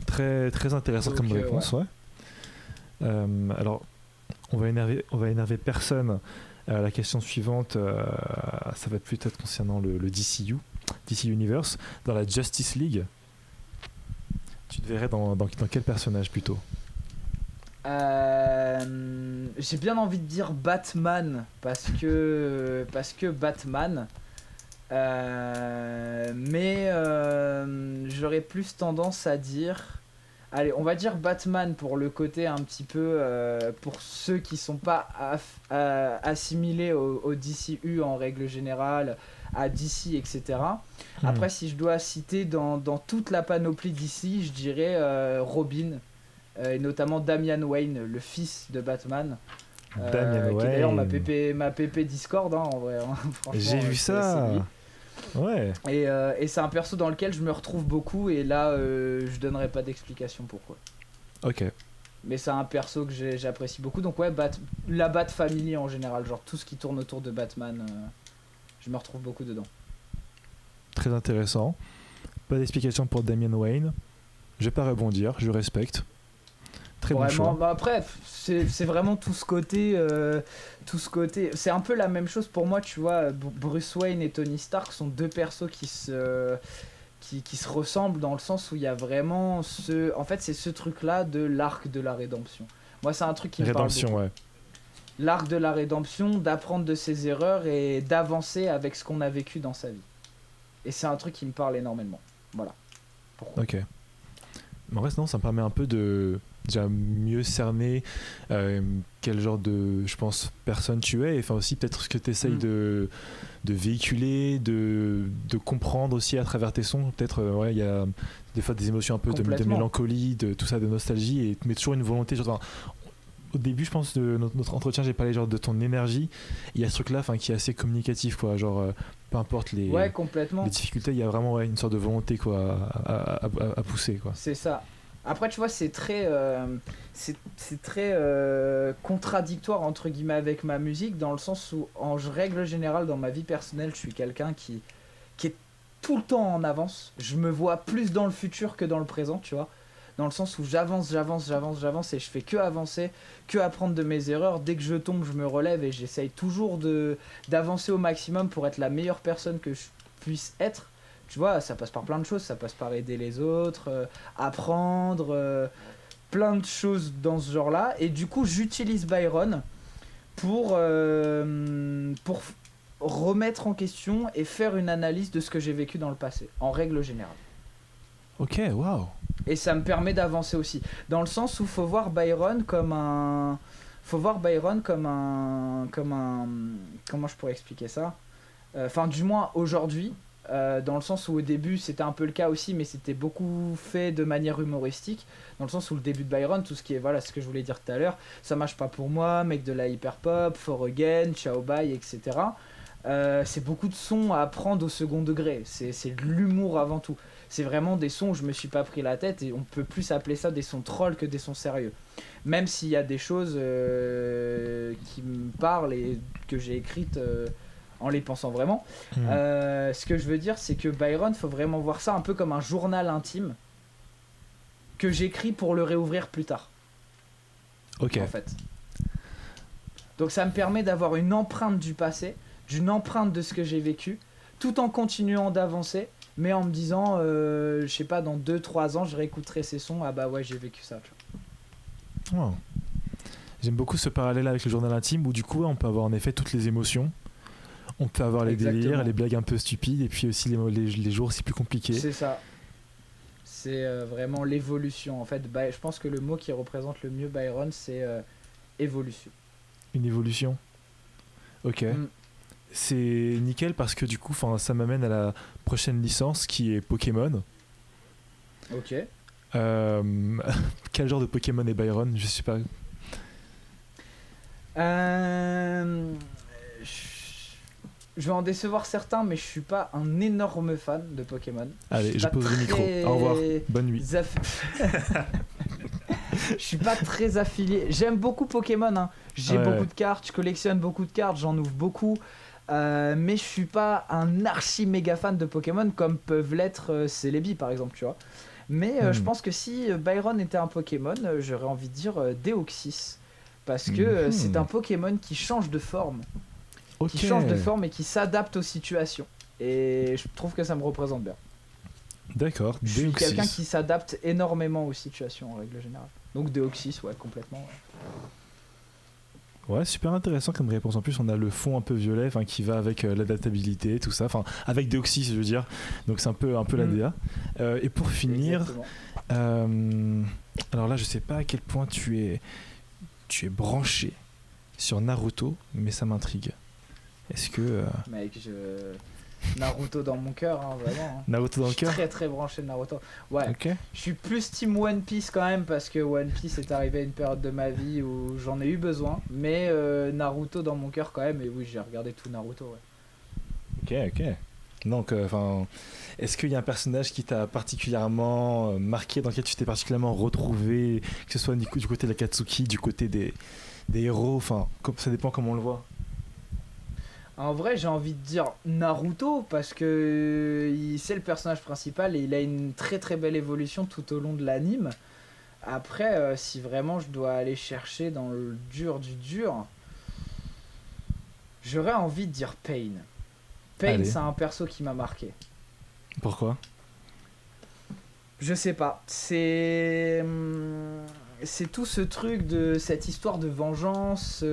Très, très intéressant comme réponse, ouais. Alors, on va énerver personne. La question suivante, ça va peut-être concernant le DCU, DC Universe. Dans la Justice League, tu te verrais dans quel personnage plutôt? J'ai bien envie de dire Batman parce que Batman, mais j'aurais plus tendance à dire, allez, on va dire Batman pour le côté un petit peu pour ceux qui sont pas assimilés au DCU en règle générale, à DC, etc. Après, si je dois citer dans toute la panoplie DC, je dirais Robin. Et notamment Damian Wayne, le fils de Batman, Damian Wayne, qui est d'ailleurs ma PP Discord, hein, en vrai. Hein, j'ai vu ça. Ouais. Et c'est un perso dans lequel je me retrouve beaucoup, et là, je donnerai pas d'explication pourquoi. Ok. Mais c'est un perso que j'apprécie beaucoup. Donc ouais, la Bat Family en général, genre tout ce qui tourne autour de Batman, je me retrouve beaucoup dedans. Très intéressant. Pas d'explication pour Damian Wayne. Je vais pas rebondir, je respecte. Très bon choix. Bah après, c'est vraiment tout ce côté. C'est un peu la même chose pour moi, tu vois. Bruce Wayne et Tony Stark sont deux persos qui se ressemblent, dans le sens où il y a vraiment ce. En fait, c'est ce truc-là de l'arc de la rédemption. Moi, c'est un truc qui me parle beaucoup. Ouais. L'arc de la rédemption, d'apprendre de ses erreurs et d'avancer avec ce qu'on a vécu dans sa vie. Et c'est un truc qui me parle énormément. Voilà. Pourquoi ? Ok. Mais en reste, non, ça me permet un peu de déjà mieux cerner quel genre de, je pense, personne tu es, et enfin aussi peut-être ce que tu essayes de véhiculer, de comprendre aussi à travers tes sons. Peut-être, ouais, il y a des fois des émotions un peu de mélancolie, de tout ça, de nostalgie, mais toujours une volonté. Genre, au début, je pense, de notre entretien, j'ai parlé genre de ton énergie. Il y a ce truc-là, qui est assez communicatif, quoi. Genre, peu importe les difficultés, il y a vraiment une sorte de volonté, quoi, à pousser, quoi. C'est ça. Après, tu vois, c'est très contradictoire entre guillemets avec ma musique, dans le sens où, en règle générale, dans ma vie personnelle, je suis quelqu'un qui est tout le temps en avance. Je me vois plus dans le futur que dans le présent, tu vois. Dans le sens où j'avance et je fais que avancer, que apprendre de mes erreurs. Dès que je tombe, je me relève et j'essaye toujours d'avancer au maximum pour être la meilleure personne que je puisse être. Tu vois, ça passe par plein de choses, ça passe par aider les autres, apprendre, plein de choses dans ce genre-là. Et du coup, j'utilise Byron pour remettre en question et faire une analyse de ce que j'ai vécu dans le passé, en règle générale. Ok, waouh. Et ça me permet d'avancer aussi. Dans le sens où faut voir Byron comme un... Comment je pourrais expliquer ça ? Enfin, du moins, aujourd'hui... dans le sens où au début c'était un peu le cas aussi, mais c'était beaucoup fait de manière humoristique, dans le sens où le début de Byron, tout ce qui est, voilà, ce que je voulais dire tout à l'heure, ça marche pas pour moi, mec de la hyper pop, For Again, Ciao Bye, etc. C'est beaucoup de sons à prendre au second degré, c'est de l'humour avant tout, c'est vraiment des sons où je me suis pas pris la tête, et on peut plus appeler ça des sons trolls que des sons sérieux, même s'il y a des choses qui me parlent et que j'ai écrites en les pensant vraiment. Ce que je veux dire, c'est que Byron, faut vraiment voir ça un peu comme un journal intime que j'écris pour le réouvrir plus tard. Ok. En fait. Donc ça me permet d'avoir une empreinte du passé, d'une empreinte de ce que j'ai vécu, tout en continuant d'avancer, mais en me disant, je sais pas, dans 2-3 ans, je réécouterai ces sons, ah bah ouais, j'ai vécu ça. Tu vois. Wow. J'aime beaucoup ce parallèle avec le journal intime, où du coup, on peut avoir en effet toutes les émotions. On peut avoir les délires, les blagues un peu stupides, et puis aussi les jours c'est plus compliqué. C'est ça. C'est vraiment l'évolution. En fait, je pense que le mot qui représente le mieux Byron, c'est évolution. Une évolution. Ok. C'est nickel parce que du coup, ça m'amène à la prochaine licence qui est Pokémon. Ok. Quel genre de Pokémon est Byron ? Je sais pas. Je vais en décevoir certains, mais je suis pas un énorme fan de Pokémon. Allez, je pose le micro. Au revoir. Bonne nuit. Je suis pas très affilié. J'aime beaucoup Pokémon. Hein. J'ai beaucoup de cartes, je collectionne beaucoup de cartes, j'en ouvre beaucoup. Mais je suis pas un archi méga fan de Pokémon comme peuvent l'être Celebi par exemple, tu vois. Mais je pense que si Byron était un Pokémon, j'aurais envie de dire Deoxys. Parce que c'est un Pokémon qui change de forme. Qui change de forme et qui s'adapte aux situations. Et je trouve que ça me représente bien. D'accord. Je suis quelqu'un qui s'adapte énormément aux situations en règle générale. Donc Deoxys, ouais, complètement. Ouais, super intéressant comme réponse. En plus, on a le fond un peu violet, qui va avec l'adaptabilité, tout ça. Enfin, avec Deoxys, je veux dire. Donc c'est un peu la DA. Et pour finir, alors là, je sais pas à quel point tu es branché sur Naruto, mais ça m'intrigue. Est-ce que... Mec, Naruto dans mon cœur, hein, vraiment. Hein. Naruto dans le cœur ? Je suis très très branché de Naruto. Ouais, okay. Je suis plus team One Piece quand même, parce que One Piece est arrivé à une période de ma vie où j'en ai eu besoin. Mais Naruto dans mon cœur quand même, et oui, j'ai regardé tout Naruto, ouais. Ok. Donc, est-ce qu'il y a un personnage qui t'a particulièrement marqué, dans lequel tu t'es particulièrement retrouvé, que ce soit du côté de l'Akatsuki, du côté des héros, enfin, ça dépend comment on le voit. En vrai, j'ai envie de dire Naruto parce que c'est le personnage principal et il a une très très belle évolution tout au long de l'anime. Après, si vraiment je dois aller chercher dans le dur du dur, j'aurais envie de dire Pain. Pain, Allez. c'est un perso qui m'a marqué. Pourquoi? Je sais pas. C'est tout ce truc de cette histoire de vengeance.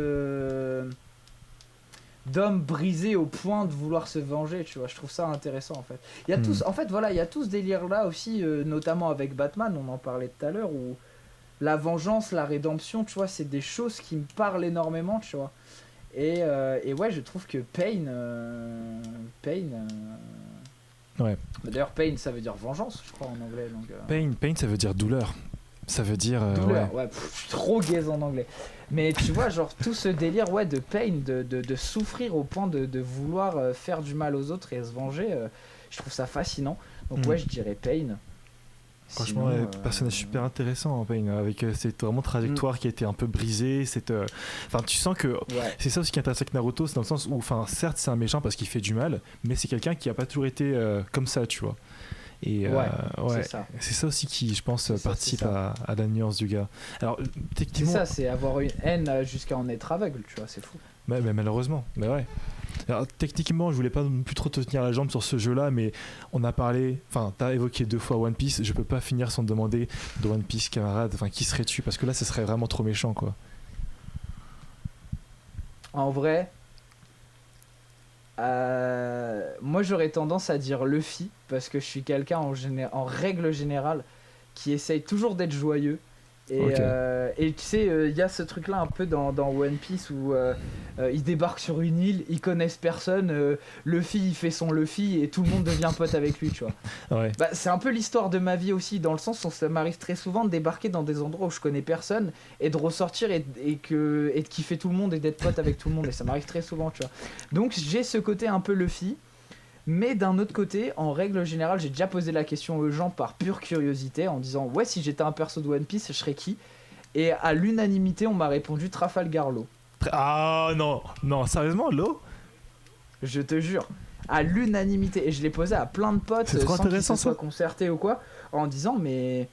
D'homme brisé au point de vouloir se venger, tu vois, je trouve ça intéressant en fait. Il y a tous, en fait voilà, il y a tout ce délire là aussi, notamment avec Batman, on en parlait tout à l'heure, où la vengeance, la rédemption, tu vois, c'est des choses qui me parlent énormément, tu vois. Et ouais, je trouve que Ouais. D'ailleurs, Pain, ça veut dire vengeance, je crois en anglais. Donc, Pain, ça veut dire douleur. Ça veut dire. douleur, ouais, je suis trop gaze en anglais. Mais tu vois, genre tout ce délire, ouais, de pain, de souffrir au point de vouloir faire du mal aux autres et se venger, je trouve ça fascinant. Donc ouais, je dirais Pain. Franchement, personnage super intéressant, Pain, avec cette vraiment trajectoire qui a été un peu brisée. Enfin, tu sens que c'est ça aussi qui intéresse avec Naruto, c'est dans le sens où, enfin, certes, c'est un méchant parce qu'il fait du mal, mais c'est quelqu'un qui a pas toujours été comme ça, tu vois. Et c'est ça aussi qui, je pense, participe à la nuance du gars. Alors, techniquement. C'est ça, c'est avoir une haine jusqu'à en être aveugle, tu vois, c'est fou. Mais malheureusement, mais ouais. Alors, techniquement, je voulais pas non plus trop te tenir la jambe sur ce jeu-là, mais on a parlé, enfin, t'as évoqué 2 fois One Piece, je peux pas finir sans te demander de One Piece, camarade, enfin, qui serais-tu? Parce que là, ce serait vraiment trop méchant, quoi. En vrai, moi j'aurais tendance à dire Luffy, parce que je suis quelqu'un en règle générale qui essaye toujours d'être joyeux. Et tu sais, il y a ce truc là un peu dans One Piece où ils débarquent sur une île, ils connaissent personne, Luffy il fait son Luffy et tout le monde devient pote avec lui, tu vois. Ouais. Bah, c'est un peu l'histoire de ma vie aussi, dans le sens où ça m'arrive très souvent de débarquer dans des endroits où je connais personne et de ressortir et de kiffer tout le monde et d'être pote avec tout le monde, et ça m'arrive très souvent, tu vois. Donc j'ai ce côté un peu Luffy. Mais d'un autre côté, en règle générale, j'ai déjà posé la question aux gens par pure curiosité en disant ouais, si j'étais un perso de One Piece, je serais qui? Et à l'unanimité, on m'a répondu Trafalgar Law. Ah non, sérieusement, Law? Je te jure, à l'unanimité. Et je l'ai posé à plein de potes sans qu'ils se soient concertés ou quoi, en disant mais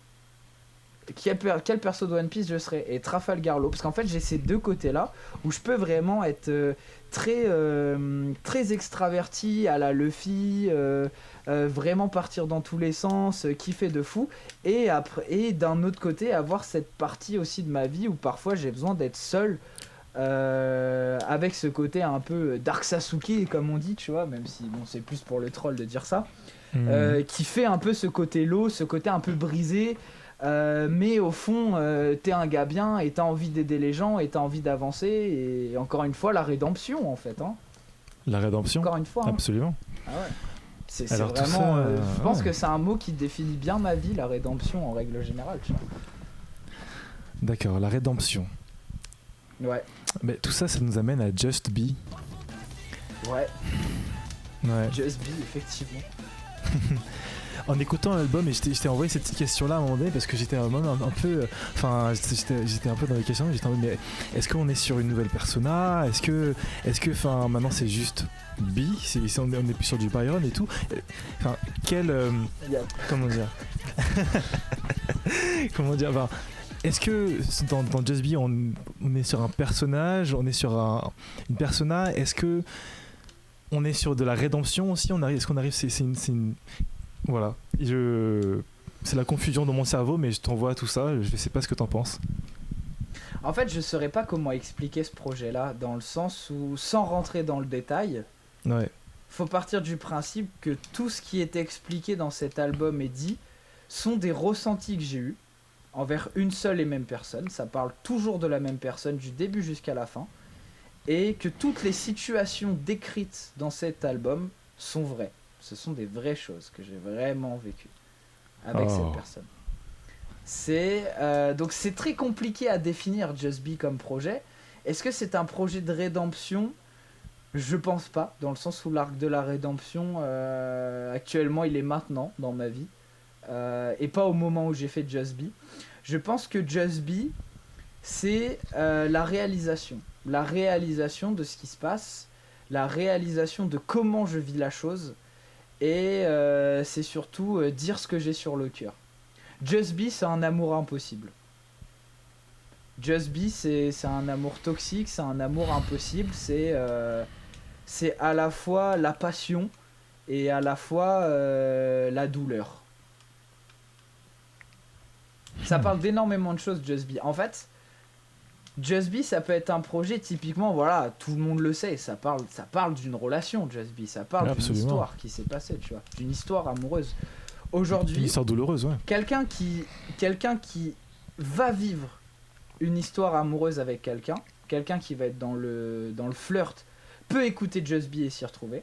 quel perso de One Piece je serais? Et Trafalgar Law, parce qu'en fait j'ai ces deux côtés là où je peux vraiment être très extraverti à la Luffy, vraiment partir dans tous les sens, kiffer de fou, et d'un autre côté avoir cette partie aussi de ma vie où parfois j'ai besoin d'être seul, avec ce côté un peu Dark Sasuke comme on dit, tu vois, même si bon, c'est plus pour le troll de dire ça, qui fait un peu ce côté low, ce côté un peu brisé. Mais au fond, t'es un gars bien et t'as envie d'aider les gens et t'as envie d'avancer, et encore une fois la rédemption en fait, hein. La rédemption, encore une fois, hein. Absolument. Ah ouais. C'est Alors, vraiment ça, je pense que c'est un mot qui définit bien ma vie, la rédemption en règle générale, tu vois. D'accord, la rédemption. Ouais. Mais tout ça nous amène à Just Be. Ouais. Just Be, effectivement. En écoutant l'album, et je t'ai envoyé cette petite question-là à un moment donné parce que j'étais un peu, enfin, j'étais un peu dans les questions. J'étais en mode, mais est-ce qu'on est sur une nouvelle persona? Est-ce que, enfin, maintenant c'est juste B? On est plus sur du Byron et tout. Enfin, comment dire? Comment dire? Enfin, est-ce que dans Just Be, on est sur un personnage, on est sur une persona? Est-ce que on est sur de la rédemption aussi? Est-ce qu'on arrive? C'est une voilà, c'est la confusion dans mon cerveau, mais je t'envoie tout ça, je sais pas ce que t'en penses. En fait, je saurais pas comment expliquer ce projet-là, dans le sens où, sans rentrer dans le détail, faut partir du principe que tout ce qui est expliqué dans cet album et dit sont des ressentis que j'ai eus envers une seule et même personne. Ça parle toujours de la même personne, du début jusqu'à la fin, et que toutes les situations décrites dans cet album sont vraies. Ce sont des vraies choses que j'ai vraiment vécues avec cette personne. Donc c'est très compliqué à définir Just Be comme projet. Est-ce que c'est un projet de rédemption? Je pense pas, dans le sens où l'arc de la rédemption, actuellement, il est maintenant dans ma vie. Et pas au moment où j'ai fait Just Be. Je pense que Just Be, c'est la réalisation. La réalisation de ce qui se passe, la réalisation de comment je vis la chose, et c'est surtout dire ce que j'ai sur le cœur. Just Be, c'est un amour impossible. Just Be, c'est un amour toxique, c'est un amour impossible, c'est à la fois la passion et à la fois la douleur. Ça parle d'énormément de choses, Just Be. En fait, Just Be, ça peut être un projet typiquement, voilà, tout le monde le sait, ça parle d'une relation, Just Be, ça parle d'une histoire qui s'est passée, tu vois, d'une histoire amoureuse. Aujourd'hui, une histoire douloureuse, ouais. Quelqu'un qui va vivre une histoire amoureuse avec quelqu'un qui va être dans le flirt, peut écouter Just Be et s'y retrouver.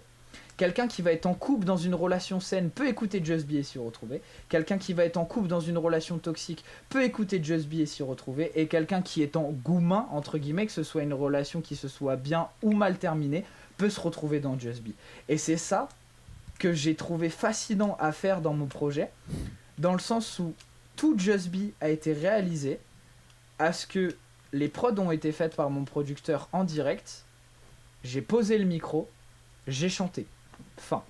Quelqu'un qui va être en couple dans une relation saine peut écouter Just Be et s'y retrouver. Quelqu'un qui va être en couple dans une relation toxique peut écouter Just Be et s'y retrouver. Et quelqu'un qui est en goumin, entre guillemets, que ce soit une relation qui se soit bien ou mal terminée, peut se retrouver dans Just Be. Et c'est ça que j'ai trouvé fascinant à faire dans mon projet, dans le sens où tout Just Be a été réalisé à ce que les prods ont été faites par mon producteur en direct, j'ai posé le micro, j'ai chanté. Fin.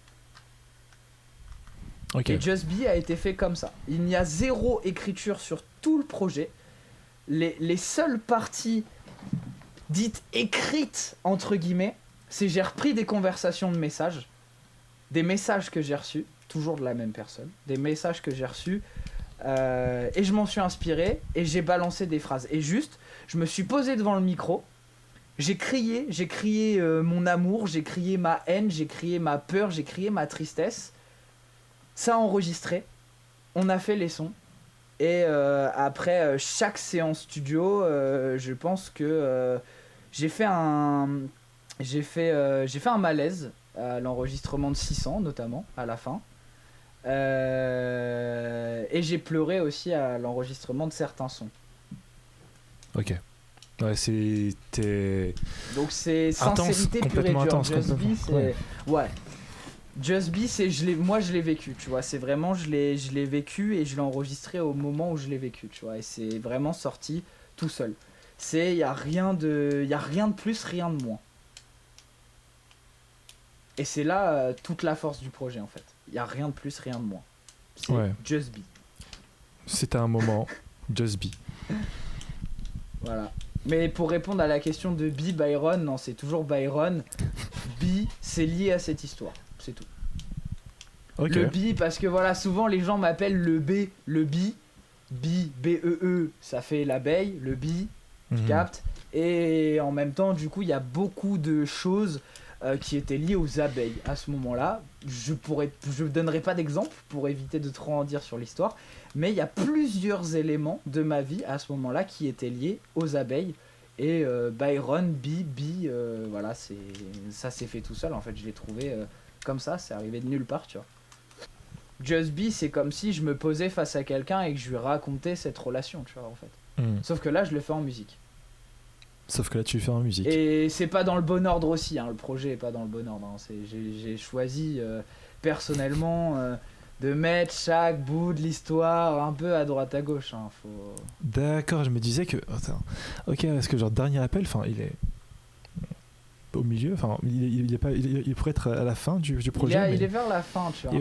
Okay. Et Just Be a été fait comme ça. Il n'y a zéro écriture sur tout le projet. Les seules parties dites écrites, entre guillemets, c'est j'ai repris des conversations de messages, des messages que j'ai reçus, toujours de la même personne, des messages que j'ai reçus, et je m'en suis inspiré, et j'ai balancé des phrases. Et juste, je me suis posé devant le micro, j'ai crié mon amour, j'ai crié ma haine, j'ai crié ma peur, j'ai crié ma tristesse. Ça a enregistré, on a fait les sons, et après chaque séance studio, je pense que j'ai fait un malaise à l'enregistrement de 600 notamment à la fin, et j'ai pleuré aussi à l'enregistrement de certains sons. Ok. Ouais, c'était. Donc c'est sincérité pure et dure. Just Be, c'est ouais. Just Be, c'est moi je l'ai vécu, tu vois. C'est vraiment je l'ai vécu et je l'ai enregistré au moment où je l'ai vécu, tu vois. Et c'est vraiment sorti tout seul. Il y a rien de plus, rien de moins. Et c'est là toute la force du projet en fait. Il y a rien de plus, rien de moins. C'est Just Be. C'était un moment Just Be. Voilà. Mais pour répondre à la question de B, Byron, non, c'est toujours Byron. B, c'est lié à cette histoire, c'est tout. Okay. Le B, parce que voilà, souvent les gens m'appellent le B, B-E-E, ça fait l'abeille, le B, tu captes. Et en même temps, du coup, il y a beaucoup de choses qui étaient liées aux abeilles à ce moment-là. Je donnerai pas d'exemple pour éviter de trop en dire sur l'histoire. Mais il y a plusieurs éléments de ma vie à ce moment-là qui étaient liés aux abeilles. Et Byron, voilà, ça s'est fait tout seul. En fait, je l'ai trouvé comme ça, c'est arrivé de nulle part, tu vois. Just Be, c'est comme si je me posais face à quelqu'un et que je lui racontais cette relation, tu vois, en fait. Sauf que là, je le fais en musique. Sauf que là, tu le fais en musique. Et c'est pas dans le bon ordre aussi, hein. Le projet est pas dans le bon ordre. Hein. J'ai choisi personnellement... de mettre chaque bout de l'histoire un peu à droite à gauche. Hein, D'accord, je me disais que... Attends. Ok, est-ce que genre dernier appel, il est au milieu, il pourrait être à la fin du projet. Il est vers la fin, tu vois.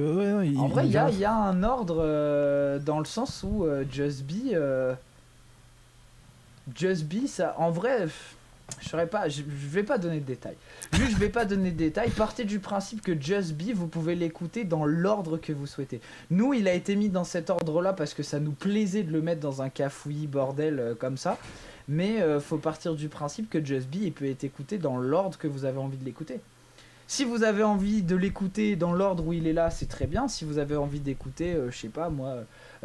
En vrai, il y a un ordre dans le sens où Just Be, ça, en vrai... Je vais pas donner de détails. Juste, je vais pas donner de détails. Partez du principe que Just Be, vous pouvez l'écouter dans l'ordre que vous souhaitez. Nous, il a été mis dans cet ordre-là parce que ça nous plaisait de le mettre dans un cafouillis bordel comme ça. Mais faut partir du principe que Just Be, il peut être écouté dans l'ordre que vous avez envie de l'écouter. Si vous avez envie de l'écouter dans l'ordre où il est là, c'est très bien. Si vous avez envie d'écouter, je sais pas moi,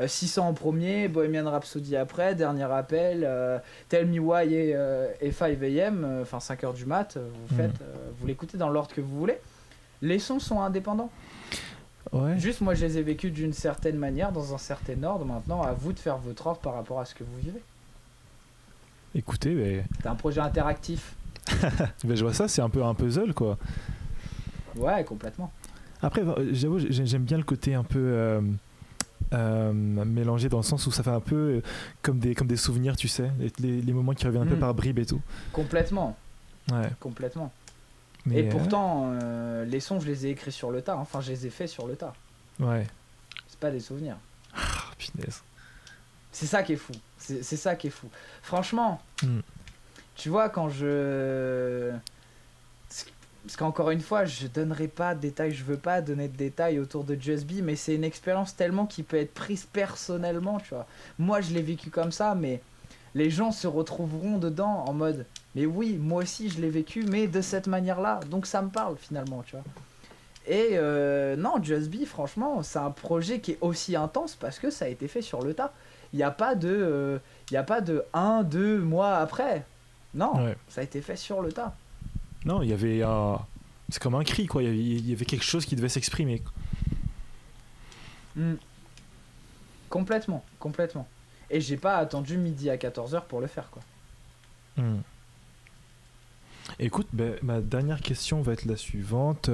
600 en premier, Bohemian Rhapsody après, Dernier Appel, Tell Me Why et 5am, enfin 5h du mat, vous l'écoutez dans l'ordre que vous voulez. Les sons sont indépendants. Ouais. Juste moi je les ai vécus d'une certaine manière, dans un certain ordre. Maintenant à vous de faire votre ordre par rapport à ce que vous vivez. Écoutez, mais... C'est un projet interactif. Ben, je vois ça, c'est un peu un puzzle, quoi. Ouais, complètement. Après, j'avoue, j'aime bien le côté un peu mélangé dans le sens où ça fait un peu comme des souvenirs, tu sais, les moments qui reviennent un peu par bribes et tout. Complètement. Ouais. Complètement. Mais, et pourtant, les sons, je les ai écrits sur le tas. Enfin, je les ai faits sur le tas. Ouais. C'est pas des souvenirs. Ah, punaise. C'est ça qui est fou. C'est ça qui est fou. Franchement, tu vois, quand je... Parce qu'encore une fois, je donnerai pas de détails, je veux pas donner de détails autour de Just Be, mais c'est une expérience tellement qui peut être prise personnellement, tu vois. Moi, je l'ai vécu comme ça, mais les gens se retrouveront dedans en mode, mais oui, moi aussi, je l'ai vécu, mais de cette manière-là, donc ça me parle finalement, tu vois. Et non, Just Be, franchement, c'est un projet qui est aussi intense parce que ça a été fait sur le tas. Il n'y a pas de 1, 2 mois après. Non, ça a été fait sur le tas. Non, il y avait c'est comme un cri, quoi. Il y avait quelque chose qui devait s'exprimer. Complètement. Et j'ai pas attendu midi à 14h pour le faire, quoi. Écoute, ma dernière question va être la suivante.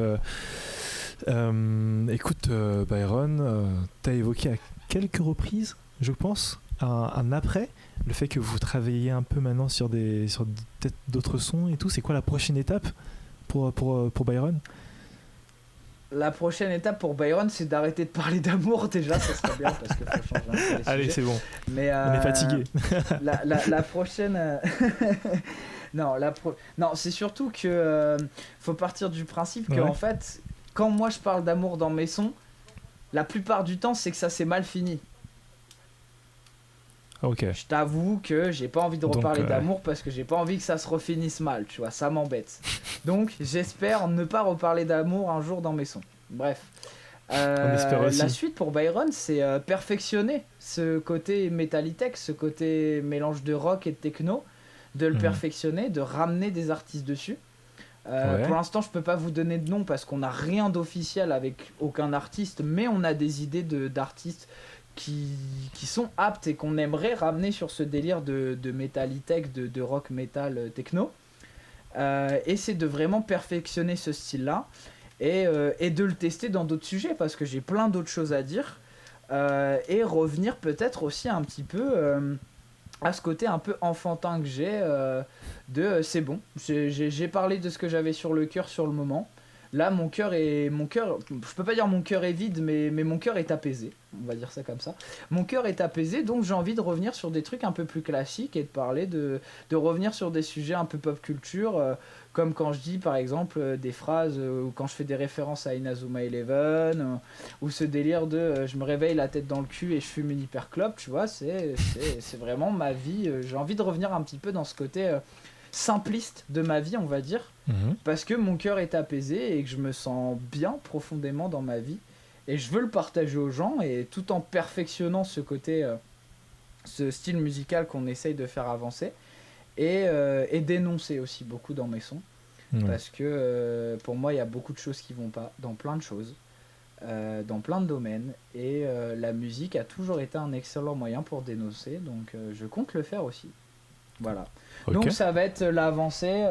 Écoute, Byron, t'as évoqué à quelques reprises, je pense, un après, le fait que vous travaillez un peu maintenant sur peut-être d'autres sons et tout. C'est quoi la prochaine étape pour Byron? La prochaine étape pour Byron, c'est d'arrêter de parler d'amour déjà, ça serait bien parce qu'il faut changer un peu les sujets. Allez, c'est bon. Mais, on est fatigué. la prochaine... non, c'est surtout que faut partir du principe que en fait, quand moi je parle d'amour dans mes sons, la plupart du temps c'est que ça s'est mal fini. Okay. Je t'avoue que j'ai pas envie de reparler d'amour parce que j'ai pas envie que ça se refinisse mal, tu vois, ça m'embête. Donc j'espère ne pas reparler d'amour un jour dans mes sons. Bref. On espère aussi. La suite pour Byron, c'est perfectionner ce côté Metalitech, ce côté mélange de rock et de techno, de le perfectionner, de ramener des artistes dessus. Pour l'instant, je peux pas vous donner de nom parce qu'on n'a rien d'officiel avec aucun artiste, mais on a des idées d'artistes qui sont aptes et qu'on aimerait ramener sur ce délire de Metalitech, de rock metal techno. Et c'est de vraiment perfectionner ce style-là et de le tester dans d'autres sujets parce que j'ai plein d'autres choses à dire. Et revenir peut-être aussi un petit peu à ce côté un peu enfantin que j'ai c'est bon, j'ai parlé de ce que j'avais sur le cœur sur le moment. Là, mon cœur, je peux pas dire mon cœur est vide, mais mon cœur est apaisé, on va dire ça comme ça. Mon cœur est apaisé, donc j'ai envie de revenir sur des trucs un peu plus classiques et de parler de revenir sur des sujets un peu pop culture, comme quand je dis par exemple des phrases, ou quand je fais des références à Inazuma Eleven, ou ce délire de je me réveille la tête dans le cul et je fume une hyperclope, tu vois, c'est vraiment ma vie. J'ai envie de revenir un petit peu dans ce côté simpliste de ma vie, on va dire, parce que mon cœur est apaisé et que je me sens bien profondément dans ma vie et je veux le partager aux gens, et tout en perfectionnant ce côté ce style musical qu'on essaye de faire avancer et d'énoncer aussi beaucoup dans mes sons, parce que pour moi il y a beaucoup de choses qui vont pas dans plein de choses, dans plein de domaines, et la musique a toujours été un excellent moyen pour dénoncer, donc je compte le faire aussi. Voilà. Donc ça va être l'avancée.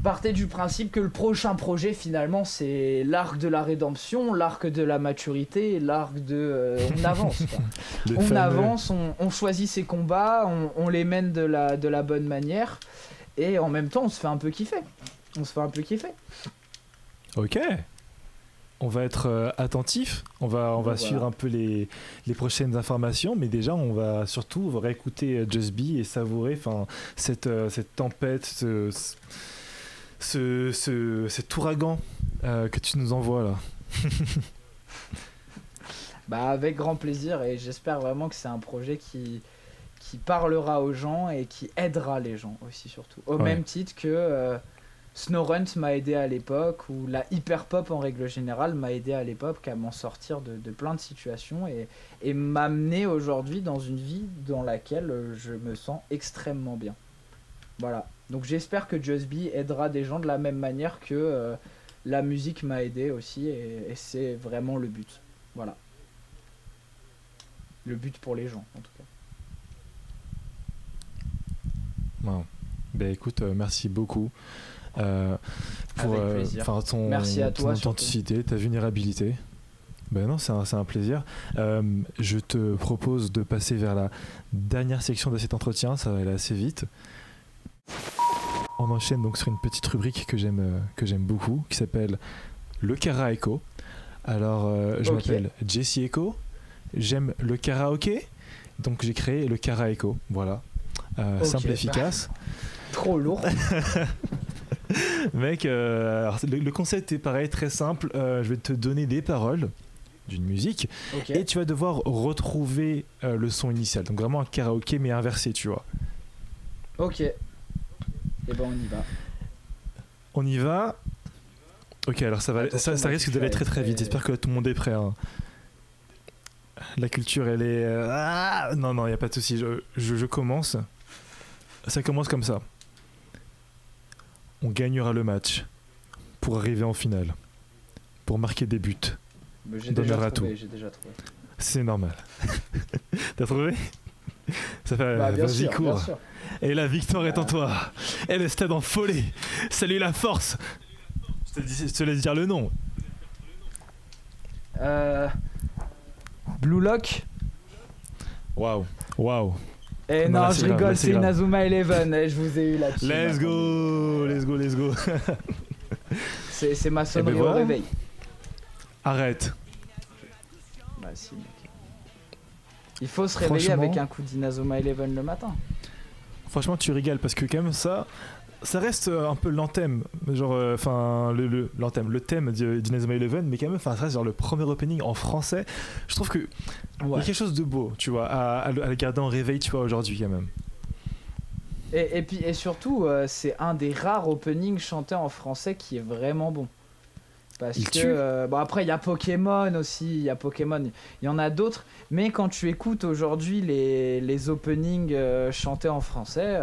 Partez du principe que le prochain projet finalement c'est l'arc de la rédemption, l'arc de la maturité, l'arc de... on avance quoi. On avance, on choisit ses combats, on les mène de la bonne manière, et en même temps on se fait un peu kiffer. Ok. On va être attentif, on va suivre un peu les prochaines informations, mais déjà on va surtout réécouter Just Be et savourer cette tempête, cet ouragan que tu nous envoies là. Avec grand plaisir, et j'espère vraiment que c'est un projet qui parlera aux gens et qui aidera les gens aussi, surtout. Au même titre que... Snowrunt m'a aidé à l'époque, ou la hyper pop en règle générale m'a aidé à l'époque à m'en sortir de plein de situations et m'amener aujourd'hui dans une vie dans laquelle je me sens extrêmement bien. Voilà. Donc j'espère que Just Be aidera des gens de la même manière que la musique m'a aidé aussi, et c'est vraiment le but. Voilà. Le but pour les gens en tout cas. Wow. Ben écoute, merci beaucoup pour Avec plaisir. Merci à toi, ton authenticité, ta vulnérabilité. Ben non, c'est un plaisir. Je te propose de passer vers la dernière section de cet entretien, ça va aller assez vite. On enchaîne donc sur une petite rubrique que j'aime beaucoup, qui s'appelle le Kara Echo. Alors, je m'appelle Jesse Echo, j'aime le karaoké, donc j'ai créé le Kara Echo. Voilà, simple et efficace. Trop lourd. Mec, alors, le concept est pareil, très simple. Je vais te donner des paroles d'une musique et tu vas devoir retrouver le son initial. Donc vraiment un karaoké mais inversé, tu vois. Ok. Et ben on y va. On y va. Ok, alors ça risque d'aller très très vite. J'espère que tout le monde est prêt. Hein. La culture, elle est... non, il n'y a pas de souci. Je commence. Ça commence comme ça. On gagnera le match pour arriver en finale. Pour marquer des buts. J'ai déjà trouvé. C'est normal. T'as trouvé? Ça fait... bien vas-y, sûr, cours. bien sûr. Et la victoire est en toi. Et le stade en folie. Salut la force. Je te laisse dire le nom. Blue Lock. Waouh. Et non, je rigole, c'est Inazuma Eleven. Je vous ai eu là-dessus. Let's go. C'est ma sonnerie au réveil. Arrête. Bah si, mec. Il faut se réveiller avec un coup d'Inazuma Eleven le matin. Franchement, tu régales parce que quand même ça reste un peu l'anthème, genre le thème d'Inazuma Eleven, mais quand même ça reste genre le premier opening en français. Je trouve que il y a quelque chose de beau, tu vois, à le garder en réveil, tu vois, aujourd'hui quand même. Et surtout, c'est un des rares openings chantés en français qui est vraiment bon. Parce que bon, après il y a Pokémon aussi, il y en a d'autres, mais quand tu écoutes aujourd'hui les openings chantés en français,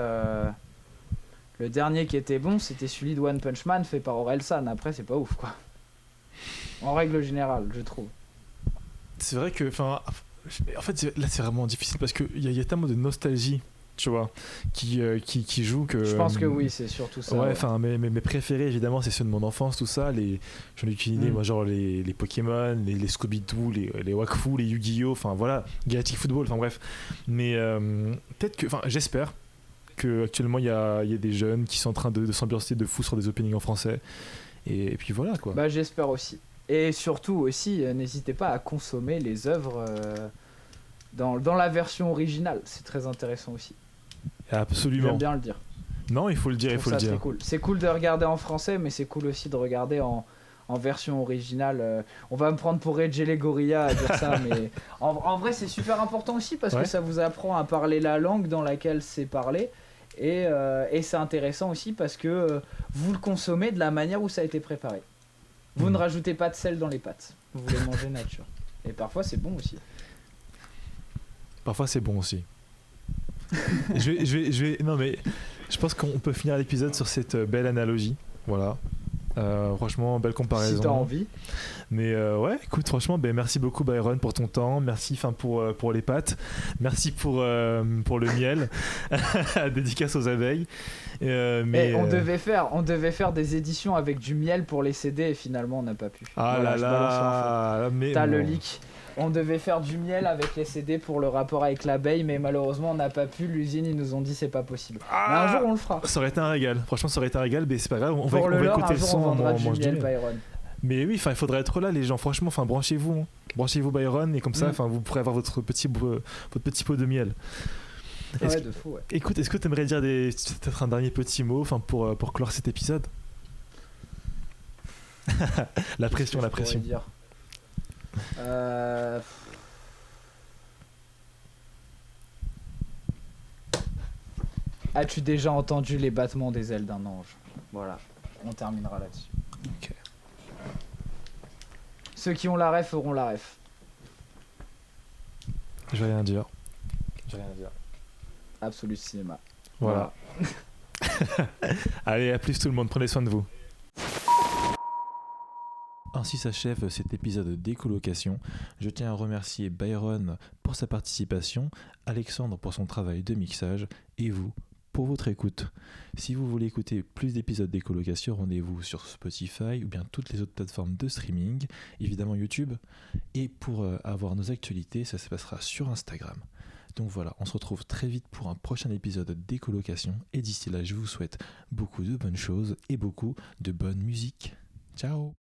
le dernier qui était bon c'était celui de One Punch Man fait par Orelsan. Après c'est pas ouf quoi, en règle générale je trouve. C'est vrai que en fait là c'est vraiment difficile parce qu'il y a tellement de nostalgie, tu vois, qui joue que... Je pense que oui, c'est surtout ça. Ouais, enfin, mes préférés, évidemment, c'est ceux de mon enfance, tout ça. J'en ai aucune idée, moi, genre les Pokémon, les Scooby-Doo, les Wakfu, les Yu-Gi-Oh! Enfin, voilà, Galactic Football, enfin, bref. Mais peut-être que... Enfin, j'espère qu'actuellement, il y a des jeunes qui sont en train de s'ambiancer de fou sur des openings en français. Et puis voilà, quoi. Bah, j'espère aussi. Et surtout aussi, n'hésitez pas à consommer les œuvres dans la version originale. C'est très intéressant aussi. Absolument. J'aime bien le dire. Non, il faut le dire, il faut le dire. Cool. C'est cool de regarder en français, mais c'est cool aussi de regarder en version originale. On va me prendre pour Reggie Gorilla à dire ça, mais en vrai, c'est super important aussi parce que ça vous apprend à parler la langue dans laquelle c'est parlé. Et c'est intéressant aussi parce que vous le consommez de la manière où ça a été préparé. Vous ne rajoutez pas de sel dans les pâtes. Vous les mangez nature. Et parfois, c'est bon aussi. Parfois, c'est bon aussi. Non mais je pense qu'on peut finir l'épisode sur cette belle analogie. Voilà. Franchement, belle comparaison. Si t'as envie. Mais ouais, écoute, franchement, merci beaucoup Byron pour ton temps. Merci pour les pâtes. Merci pour le miel. Dédicace aux abeilles. Mais on devait faire des éditions avec du miel pour les CD et finalement on n'a pas pu. Ah voilà, là, mais t'as le leak. On devait faire du miel avec les CD pour le rapport avec l'abeille, mais malheureusement on n'a pas pu. L'usine, ils nous ont dit c'est pas possible. Mais un jour on le fera. Ça aurait été un régal. Franchement, ça aurait été un régal, mais c'est pas grave. On va écouter le son. On vendra du miel, Byron. Mais oui, il faudrait être là, les gens. Franchement, branchez-vous, Branchez-vous Byron, et comme ça, vous pourrez avoir votre petit pot de miel. Ouais, de fou. Ouais. Écoute, est-ce que tu aimerais dire peut-être un dernier petit mot, pour clore cet épisode? La pression. Dire As-tu déjà entendu les battements des ailes d'un ange? Voilà, on terminera là-dessus. Okay. Ceux qui ont la ref auront la ref. Je vais rien dire. Absolute cinéma. Voilà. Allez, à plus tout le monde, prenez soin de vous. Ainsi s'achève cet épisode de Décolocation. Je tiens à remercier Byron pour sa participation, Alexandre pour son travail de mixage et vous pour votre écoute. Si vous voulez écouter plus d'épisodes d'Écolocation, rendez-vous sur Spotify ou bien toutes les autres plateformes de streaming, évidemment YouTube. Et pour avoir nos actualités, ça se passera sur Instagram. Donc voilà, on se retrouve très vite pour un prochain épisode d'Écolocation. Et d'ici là, je vous souhaite beaucoup de bonnes choses et beaucoup de bonne musique. Ciao!